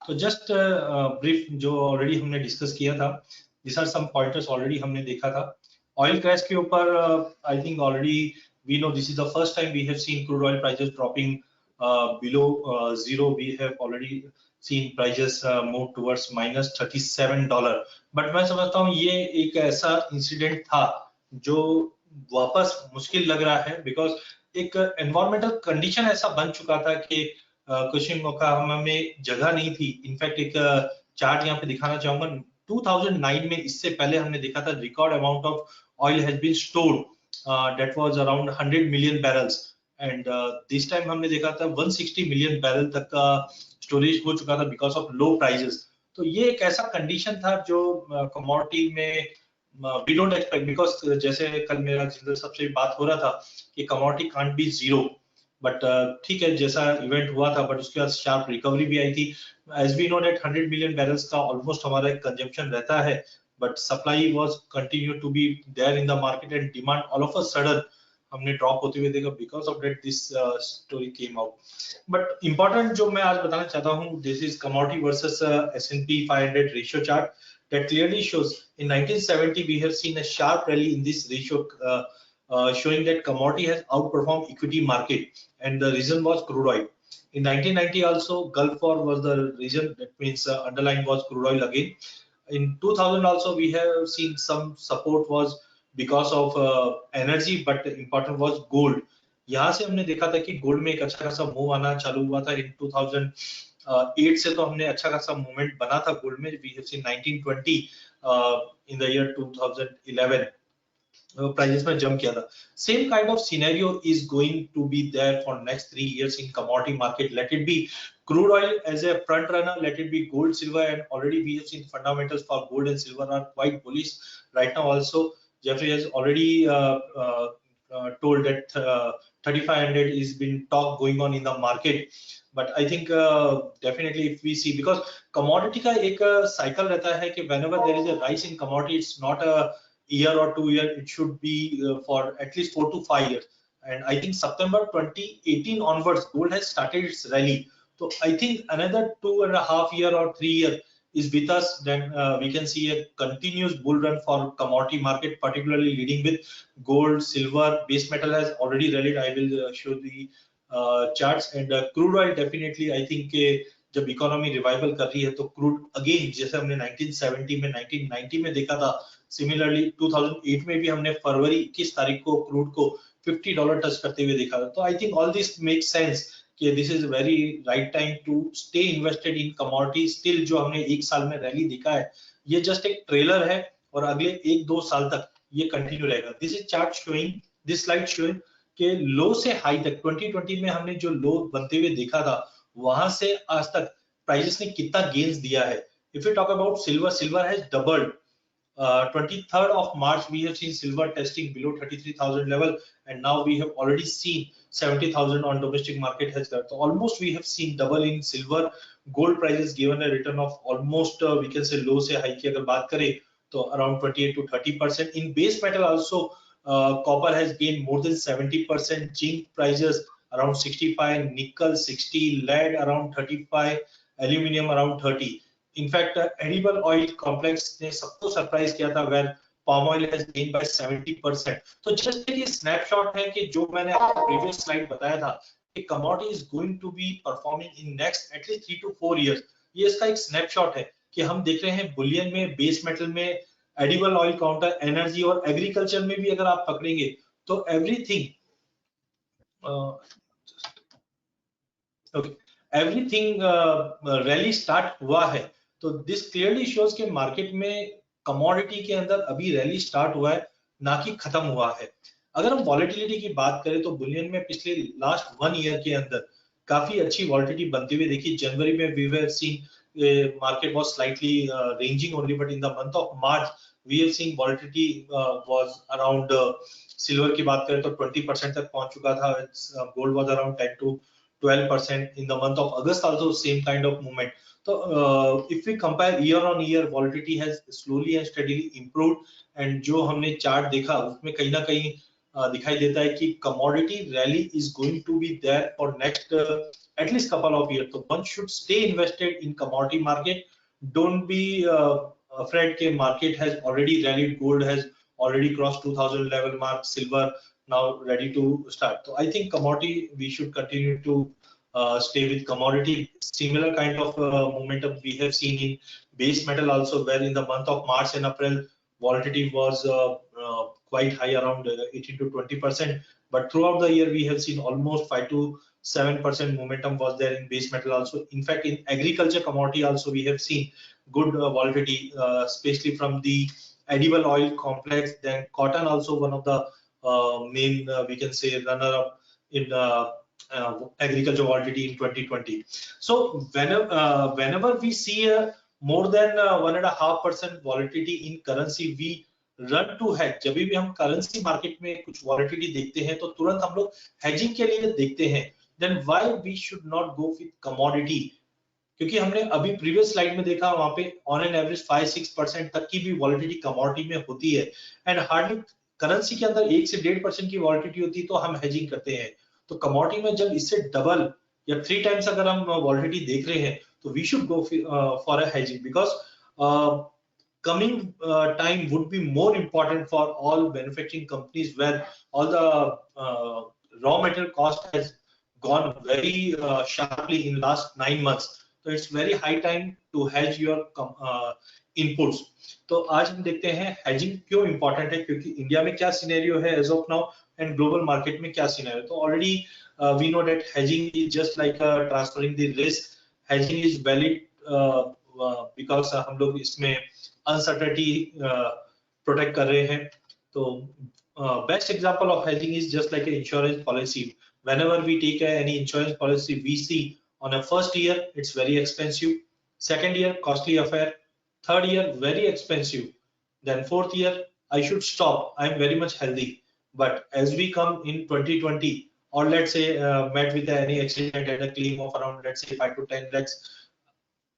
तो जस्ट ब्रीफ जो ऑलरेडी हमने डिस्कस किया था, this are some pointers already हमने देखा था। ऑयल क्रैश के ऊपर I think already we know this is the first time we have seen crude oil prices dropping below zero. We have already seen prices move towards -$37. But मैं समझता हूँ ये एक ऐसा इंसिडेंट था जो वापस मुश्किल लग रहा है, बिकॉज एक एनवायरमेंटल कंडीशन ऐसा बन चुका था कि क्वेश्चन का हमें जगह नहीं थी। इनफैक्ट एक चार्ट यहाँ पे दिखाना चाहूंगा। 2009 में, इससे पहले हमने देखा था record amount of oil has been stored, that was around 100 million barrels, and this time हमने देखा था 160 मिलियन बैरल तक का स्टोरेज हो चुका था बिकॉज ऑफ लो प्राइसेस। तो ये एक ऐसा कंडीशन था जो कमोडिटी में वी डोंट एक्सपेक्ट, बिकॉज जैसे कल मेरा जिंदल सबसे बात हो रहा था कि commodity can't be zero, but ठीक है जैसा इवेंट हुआ था, बट उसके बाद शार्प रिकवरी भी आई थी। As we know that 100 million barrels का ऑलमोस्ट हमारा एक कंजम्पशन रहता है, but supply was continue to be there in the market and demand all of a sudden हमने ड्रॉप होते हुए देखा, because of that this story came out. But important जो मैं आज बताना चाहता हूँ, this is commodity versus S&P 500 ratio chart that clearly shows in 1970 we have seen a sharp rally in this ratio, showing that commodity has outperformed equity market, and the reason was crude oil. In 1990 also Gulf War was the reason, that means underlying was crude oil again. In 2000 also we have seen some support was because of energy, but important was gold. यहाँ से हमने देखा था कि gold में एक अच्छा खासा मूव आना चालू हुआ था। इन 2008 से तो हमने अच्छा खासा मूवमेंट बना था गोल्ड में। We have seen 1920 in the year 2011 prices में जंप किया था। Same kind of scenario is going to be there for next 3 years in commodity market. Let it be crude oil as a front runner, let it be gold, silver, and already we have seen fundamentals for gold and silver are quite bullish right now. Also Jeffrey has already told that 3500 is been talk going on in the market, but I think definitely if we see, because commodity का एक cycle रहता है कि whenever there is a rise in commodity, it's not a year or 2 year, it should be for at least 4 to 5 years. And I think September 2018 onwards gold has started its rally. So I think another 2.5 year or 3 year is with us, then we can see a continuous bull run for commodity market, particularly leading with gold, silver. Base metal has already rallied. I will show the charts, and crude oil definitely I think जब economy revival कर रही है तो crude again, जैसे हमने 1970 में 1990 में देखा था, सिमिलरली 2008 में भी हमने फरवरी 21 तारीख को क्रूड को $50 टच करते हुए देखा था। तो I think all this make sense कि this is very right time to stay invested in commodity. Still जो हमने एक साल में रैली देखा है, ये जस्ट एक ट्रेलर है और अगले 1-2 साल तक ये कंटिन्यू रहेगा। This is chart showing, this slide showing कि लो से हाई तक 2020 में हमने जो लो बनते हुए देखा था, वहां से आज तक प्राइसेस ने कितना गेन्स दिया है। If you talk about silver, silver has doubled. 23rd of March we have seen silver testing below 33,000 level, and now we have already seen 70,000 on domestic market has got, so almost we have seen double in silver. Gold prices given a return of almost we can say low से high की अगर बात करें तो around 28 to 30%. In base metal also copper has gained more than 70%, zinc prices around 65, nickel 60, lead around 35, aluminum around 30. In fact, edible oil complex ने सबको surprise किया था, where palm oil has gained by 70%. तो just एक snapshot है कि जो मैंने आपको प्रीवियस स्लाइड बताया था कि commodity is going to be performing in next at least 3 to 4 years. ये इसका एक स्नैपशॉट है कि हम देख रहे हैं बुलियन में, बेस मेटल में, एडिबल ऑयल काउंटर, एनर्जी और एग्रीकल्चर में भी अगर आप पकड़ेंगे तो everything okay everything rally start हुआ है, तो दिस क्लियरली शोज के मार्केट में कमोडिटी के अंदर अभी रैली स्टार्ट हुआ है, ना कि खत्म हुआ है। अगर हम वॉलेटिलिटी की बात करें तो बुलियन में पिछले लास्ट 1 ईयर के अंदर काफी अच्छी वॉलेटिलिटी बनती हुई देखी। जनवरी में we have seen market was slightly ranging only, but in the month of March we have seen volatility was around, silver की बात करें तो 20% तक पहुंच चुका था, gold was around 10 to 12%. In the month of August also same kind of movement. So if we compare year on year, volatility has slowly and steadily improved, and जो हमने चार्ट देखा उसमें कहीं ना कहीं दिखाई देता है कि commodity rally is going to be there for next at least couple of years. So one should stay invested in commodity market. Don't be afraid कि market has already rallied, gold has already crossed 2000 level mark, silver now ready to start. So I think commodity we should continue to stay with commodity. Similar kind of momentum we have seen in base metal also, where in the month of March and April volatility was quite high, around 18 to 20%. But throughout the year we have seen almost 5 to 7% momentum was there in base metal also. In fact, in agriculture commodity also we have seen good volatility, especially from the edible oil complex. Then cotton also one of the main we can say runner up in agriculture volatility in 2020. So whenever we see a more than 1.5% volatility in currency, we run to hedge. जब भी हम currency market में कुछ volatility देखते हैं तो तुरंत हम लोग hedging के लिए देखते हैं. Then why we should not go with commodity? क्योंकि हमने अभी प्रीवियस स्लाइड में देखा वहां पे ऑन एन एवरेज 5-6% तक की भी वॉलिटिलिटी कमोडिटी में होती है, एंड हार्डली करेंसी के अंदर 1 से 1.5% की वॉलिटिलिटी होती है तो हम हेजिंग करते हैं। तो कमोडिटी में जब इससे डबल या 3 टाइम्स अगर हम वॉलिटिलिटी देख रहे हैं तो we should go for a hedging, because coming time would be more important for all manufacturing companies where all the raw material cost has gone very sharply in last 9 months. So it's very high time to hedge your inputs. तो आज हम देखते हैं hedging क्यों important है, क्योंकि India में क्या सिनेरियो है as of now and global market में क्या सिनेरियो। तो already we know that hedging is just like transferring the risk. Hedging is valid because हम लोग इसमें uncertainty protect कर रहे हैं। तो best example of hedging is just like an insurance policy. Whenever we take any insurance policy, we see on a first year it's very expensive, second year costly affair, third year very expensive, then fourth year I should stop, I'm very much healthy. But as we come in 2020, or let's say met with any accident and a claim of around let's say 5 to 10 lakhs,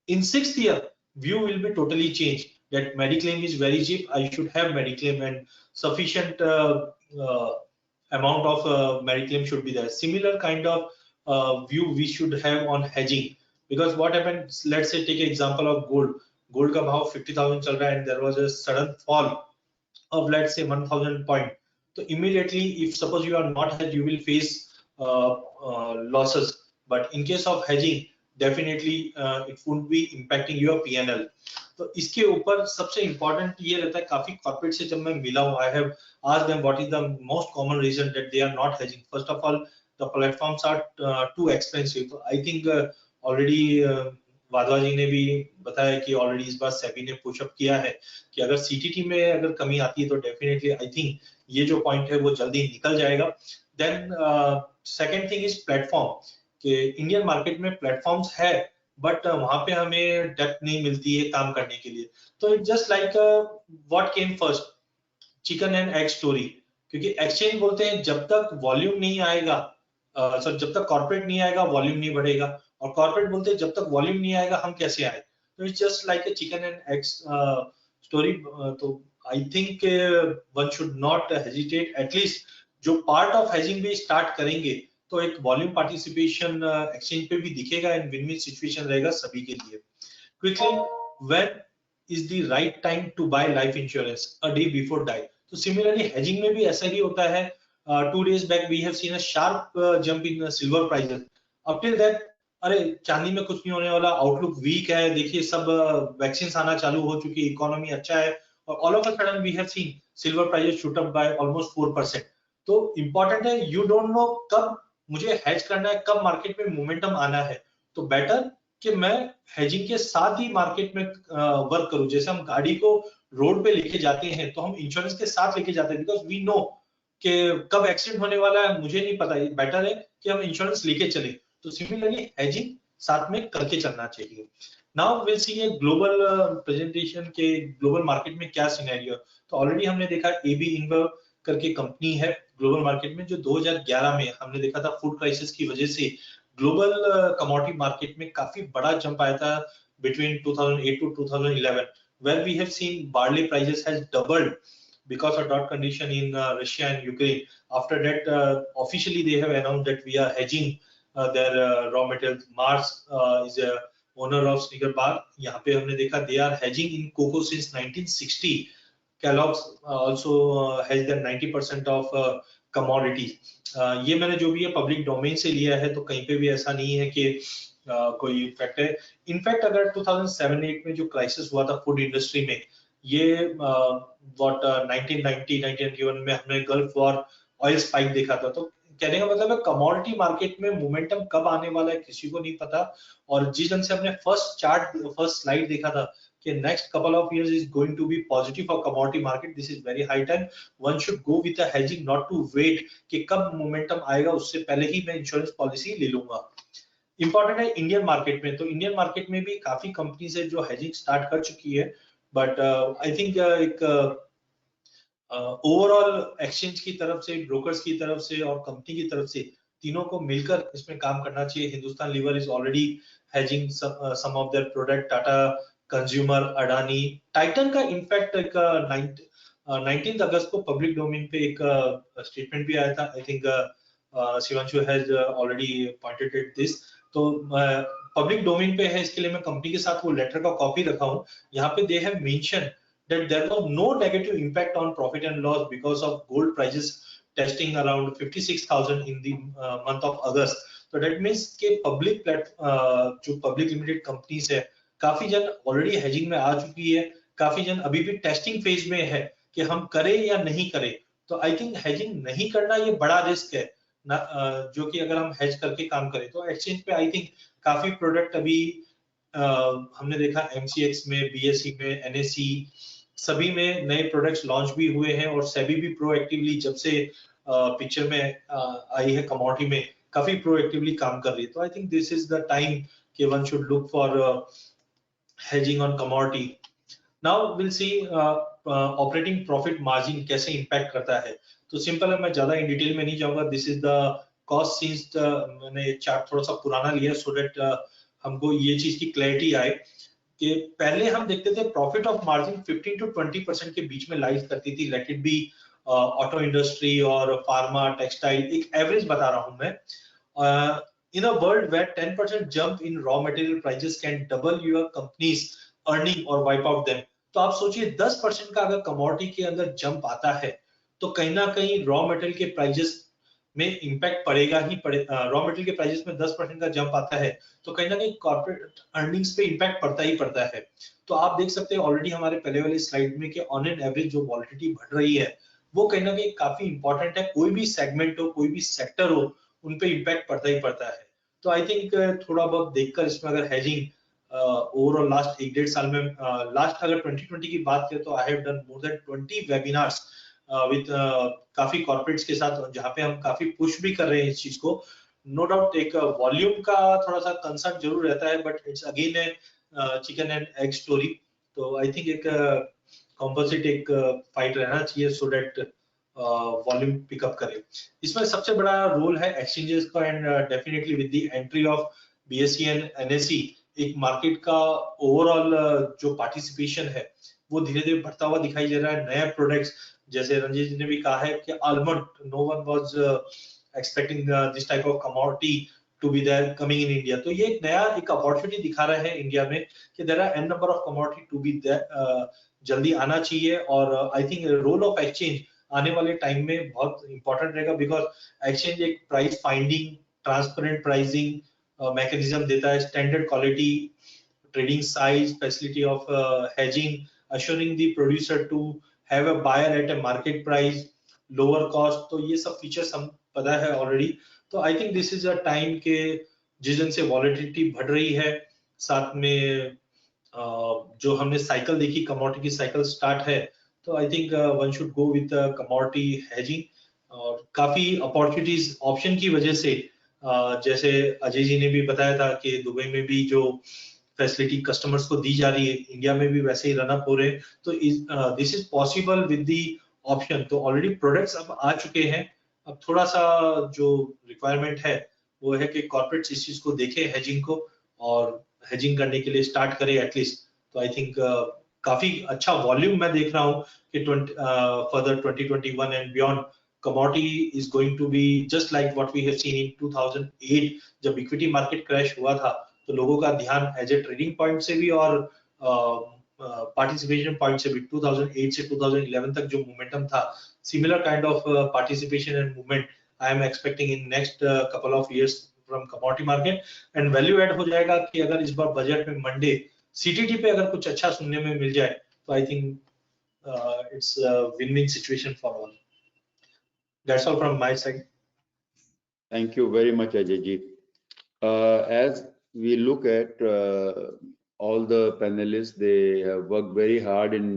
in sixth year view will be totally changed, that mediclaim is very cheap, I should have mediclaim and sufficient amount of mediclaim should be there. Similar kind of view we should have on hedging, because what happens, let's say take an example of gold का भाव 50,000 चल रहा है and there was a sudden fall of let's say 1,000 point, so immediately if suppose you are not hedged you will face losses, but in case of hedging definitely it would be impacting your P&L. तो इसके ऊपर सबसे important ये रहता है, काफी corporate से जब मैं मिला हूँ, I have asked them what is the most common reason that they are not hedging. First of all, the platforms are too expensive. तो I think already वाधवा जी ने भी बताया कि ऑलरेडी इस बार सेबी ने पुशअप किया है कि अगर सीटीटी में अगर कमी आती है तो डेफिनेटली आई थिंक ये जो पॉइंट है वो जल्दी निकल जाएगा। Then second thing is platform, कि इंडियन मार्केट में प्लेटफॉर्म्स है बट वहां पे हमें डेप्थ नहीं मिलती है काम करने के लिए। तो it just like what came first, chicken and egg story, क्योंकि एक्सचेंज बोलते हैं जब तक वॉल्यूम नहीं आएगा, जब तक कॉर्पोरेट नहीं आएगा वॉल्यूम नहीं बढ़ेगा, और कॉर्पोरेट बोलते हैं जब तक वॉल्यूम नहीं आएगा हम कैसे आए। तो it's just like a chicken and egg story. तो I think one should not hesitate, at least जो पार्ट ऑफ हेजिंग भी स्टार्ट करेंगे तो एक वॉल्यूम पार्टिसिपेशन एक्सचेंज पे भी दिखेगा एंड विन विन सिचुएशन रहेगा सभी के लिए। Quickly, when is the right time to buy life insurance? A day before die. तो सिमिलरली हेजिंग में भी ऐसा ही होता है। 2 days back we have seen a sharp jump in silver prices. Up till that, अरे चांदी में कुछ नहीं होने वाला, आउटलुक वीक है, देखिए सब वैक्सीन आना चालू हो चुकी, इकोनॉमी अच्छा है, और all of a sudden we have seen silver prices shoot up by almost 4%। तो इंपॉर्टेंट है, यू डोंट नो कब मुझे हेज करना है, कब मार्केट में मोमेंटम आना है, तो बेटर कि मैं हेजिंग के साथ ही मार्केट में वर्क करूं। जैसे हम गाड़ी को रोड पे लेके जाते हैं तो हम इंश्योरेंस के साथ लेके जाते हैं, बिकॉज वी नो कि कब एक्सीडेंट होने वाला है मुझे नहीं पता, बेटर है कि हम इंश्योरेंस लेके चले। तो सिमिलरली हेजिंग साथ में करके चलना चाहिए। Now will C a global presentation के ग्लोबल मार्केट में क्या सिनेरियो। तो ऑलरेडी हमने देखा एबी इन्वर्व करके कंपनी है ग्लोबल मार्केट में, जो 2011 में हमने देखा था फूड क्राइसिस की वजह से ग्लोबल कमोडिटी मार्केट में काफी बड़ा जंप आया था between 2008 to 2011, where we have seen barley prices has doubled because of drought condition in Russia and Ukraine. After that, officially they have announced that we are hedging their raw materials. Mars is a owner of Snicker Bar. यहाँ पे हमने देखा they are hedging in cocoa since 1960. Kellogg's also has their 90% of commodities. ये मैंने जो भी है public domain से लिया है, तो कहीं पे भी ऐसा नहीं है कि कोई इफेक्ट है। इनफैक्ट अगर 2007-8 में जो क्राइसिस हुआ था फूड इंडस्ट्री में, ये 1991 में हमने गल्फ वॉर ऑयल स्पाइक देखा था। तो कहने का मतलब है कमोडिटी मार्केट में मोमेंटम कब आने वाला है किसी को नहीं पता। और जिस ढंग से हमने फर्स्ट स्लाइड देखा था कि next couple of years is going to be positive for commodity market, this is very high time. One should go with a hedging, not to wait कि कब मोमेंटम आएगा उससे पहले ही मैं इंश्योरेंस पॉलिसी ले लूंगा। इंपॉर्टेंट है इंडियन मार्केट में, तो इंडियन मार्केट में भी काफी कंपनीज है जो हेजिंग स्टार्ट कर चुकी है, बट आई थिंक एक ओवरऑल एक्सचेंज की तरफ से, ब्रोकर्स की तरफ से और कंपनी की तरफ से तीनों को मिलकर इसमें काम करना चाहिए। Hindustan lever is already hedging some of their product, Tata consumer, Adani, Titan का इनफैक्ट एक 19 अगस्त को पब्लिक डोमेन पे एक स्टेटमेंट भी आया था। I think Shivanshu has already pointed at this. तो पब्लिक डोमेन पे है, इसके लिए मैं कंपनी के साथ वो लेटर का कॉपी रखा हूँ। यहाँ पे they have mention that there was no negative impact on profit and loss because of gold prices testing around 56,000 in the month of August. So that means कि public जो public limited companies है, काफी जन already hedging में आ चुकी है, काफी जन अभी भी टेस्टिंग फेज में है कि हम करें या नहीं करें। तो आई थिंक हेजिंग नहीं करना ये बड़ा रिस्क है ना, जो कि अगर हम हेज करके काम करें तो एक्सचेंज पे आई थिंक काफी प्रोडक्ट अभी हमने देखा एमसीएक्स में, बीएसई में, एनएसई सभी में नए प्रोडक्ट्स लॉन्च भी हुए हैं। और सेबी भी प्रोएक्टिवली जब से पिक्चर में आई है कमोडिटी में, काफी प्रोएक्टिवली काम कर रही है। तो I think this is the time कि one should look for hedging on commodity. Now will see operating profit margin कैसे इंपैक्ट करता है। तो सिंपल है, मैं ज्यादा इन डिटेल में नहीं जाऊंगा। This is the cost scenes, मैंने चार्ट थोड़ा सा पुराना लिया सो दैट हमको ये चीज की क्लैरिटी आए कि पहले हम देखते थे प्रॉफिट ऑफ मार्जिन 15 to 20% के बीच में लाइज करती थी, let it be auto industry और फार्मा, टेक्सटाइल, एक एवरेज बता रहा हूं मैं। In a world where 10% jump in raw material prices can double your companies earning और वाइप आउट देम। तो आप सोचिए 10% का अगर कमोडिटी के अंदर जंप आता है तो कहीं ना कहीं रॉ मटेरियल के प्राइसेस में इंपैक्ट पड़ेगा ही पड़ेगा। रॉ मटेरियल के प्राइसेस में 10% का जंप आता है तो कहीं ना कहीं कॉर्पोरेट अर्निंग्स पे इंपैक्ट पड़ता ही पड़ता है। तो आप देख सकते हैं ऑलरेडी हमारे पहले वाली स्लाइड में कि ऑन एन एवरेज जो वॉलिटिलिटी बढ़ रही है वो कहीं ना कहीं काफी इंपॉर्टेंट है। कोई भी सेगमेंट हो, कोई भी सेक्टर हो, उन पे इंपैक्ट पड़ता ही पड़ता है। तो आई थिंक थोड़ा बहुत देखकर इसमें अगर हेजिंग ओवरऑल लास्ट 1-1.5 साल में, लास्ट अगर 2020 की बात करें तो I have done more than 20 webinars with काफी कॉर्पोरेट्स के साथ, जहाँ पे हम काफी पुश भी कर रहे हैं इस चीज को। नो डाउट एक वॉल्यूम का थोड़ा सा कंसर्न जरूर रहता है, but it's again A chicken and egg story. तो आई थिंक एक कंपोजिट एक फाइट रहना चाहिए सो दैट वॉल्यूम पिकअप करे। इसमें सबसे बड़ा रोल है एक्सचेंजेस का, and definitely with the entry of BSE and NSE एक मार्केट का ओवरऑल जो पार्टिसिपेशन है वो धीरे धीरे बढ़ता हुआ दिखाई दे रहा है। नए प्रोडक्ट्स जैसे रंजीत जी ने भी कहा है कि almond, no one was expecting this type of commodity to be there coming in India. तो ये एक नया एक अपॉर्चुनिटी दिखा रहे हैं इंडिया में कि there are an number of commodity to be there, जल्दी आना चाहिए। और I think role of exchange आने वाले टाइम में बहुत इंपॉर्टेंट रहेगा, बिकॉज एक्सचेंज एक price finding, transparent pricing mechanism देता है, standard quality, trading size, facility of hedging, assuring the producer to have a buyer at a market price, lower cost, तो ये सब फीचर्स हम पता है ऑलरेडी। तो I think this is a time के जिस दिन से वॉलेटिलिटी बढ़ रही है, साथ में जो हमने साइकिल देखी, कमोडिटी की साइकिल स्टार्ट है, तो I think one should go with commodity hedging. और काफी अपॉर्चुनिटीज ऑप्शन की वजह से, जैसे अजय जी ने भी बताया था कि दुबई में भी जो फैसिलिटी कस्टमर्स को दी जा रही है, इंडिया में भी वैसे ही रन अप हो रहे हैं। तो this is possible with the option. तो ऑलरेडी प्रोडक्ट्स अब आ चुके हैं, अब थोड़ा सा जो रिक्वायरमेंट है वो है कि कॉर्पोरेट्स इस चीज को देखें, हेजिंग को, और हेजिंग करने के लिए स्टार्ट करें एटलीस्ट। तो आई थिंक काफी अच्छा वॉल्यूम मैं देख रहा हूँ कि further 2021 and beyond commodity is going to be just like what we have seen in 2008 जब इक्विटी मार्केट क्रैश हुआ था। तो लोगों का ध्यान एज ए ट्रेडिंग पॉइंट से भी और पार्टिसिपेशन पॉइंट से भी 2008 से 2011 तक जो मोमेंटम था, similar kind of participation and movement I am expecting in next couple of years from commodity market. And value add हो जाएगा कि अगर इस बार बजट में मंडे सीटीटी पे अगर कुछ अच्छा सुनने में मिल जाए, तो I think it's win win situation for all. That's all from my side. Thank you very much, Ajay ji. As we look at all the panelists, they have worked very hard in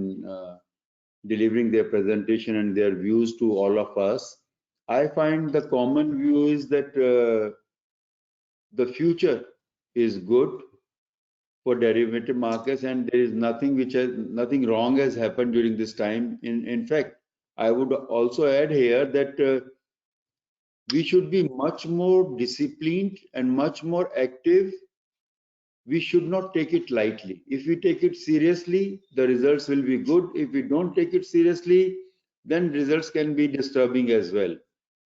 delivering their presentation and their views to all of us. I find the common view is that the future is good for derivative markets, and there is nothing wrong has happened during this time. In fact, I would also add here that we should be much more disciplined and much more active. We should not take it lightly. If we take it seriously, the results will be good. If we don't take it seriously, then results can be disturbing as well.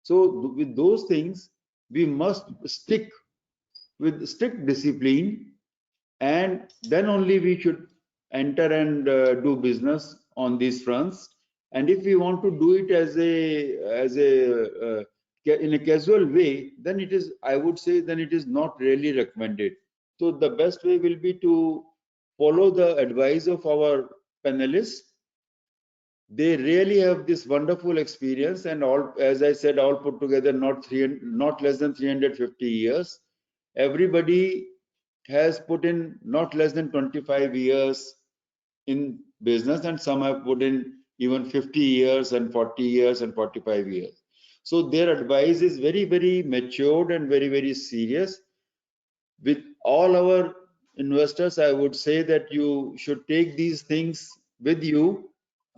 So with those things, we must stick with strict discipline, and then only we should enter and do business on these fronts. And if we want to do it in a casual way, then it is, I would say, then it is not really recommended. So the best way will be to follow the advice of our panelists. They really have this wonderful experience, and all, as I said, all put together, not less than 350 years. Everybody has put in not less than 25 years in business, and some have put in even 50 years and 40 years and 45 years. So their advice is very, very matured and very, very serious. With all our investors, I would say that you should take these things with you,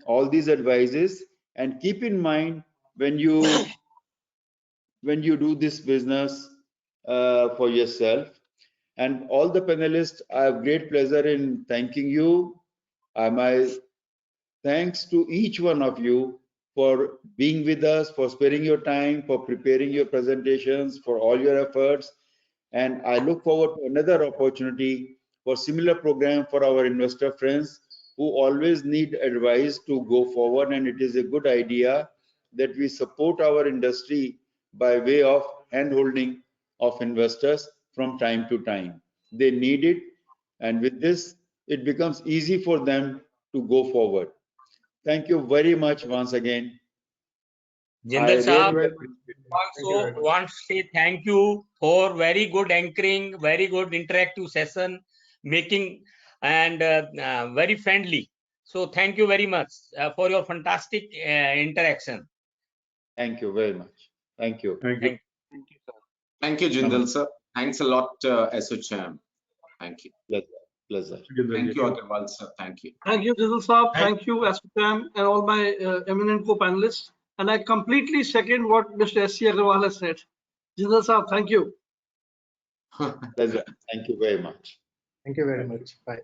all these advices, and keep in mind when you do this business for yourself. And all the panelists, I have great pleasure in thanking you. My thanks to each one of you for being with us, for sparing your time, for preparing your presentations, for all your efforts. And I look forward to another opportunity for similar program for our investor friends who always need advice to go forward. And it is a good idea that we support our industry by way of hand-holding of investors from time to time. They need it, and with this, it becomes easy for them to go forward. Thank you very much once again. Jindal Saab also wants to say thank you for very good anchoring, very good interactive session, making and very friendly. So thank you very much for your fantastic interaction. Thank you very much. Thank you. Thank you. Thank you, Jindal sir. Thanks a lot, SHM. Thank you. Pleasure. Thank you, Agarwal sir. Thank you. Thank you, Jindal Saab. Thank you, SHM, and all my eminent co-panelists. And I completely second what Mr. S.C. Agarwal has said. Jindal Saab, thank you. Pleasure. Thank you very much. Thank you very much. Bye.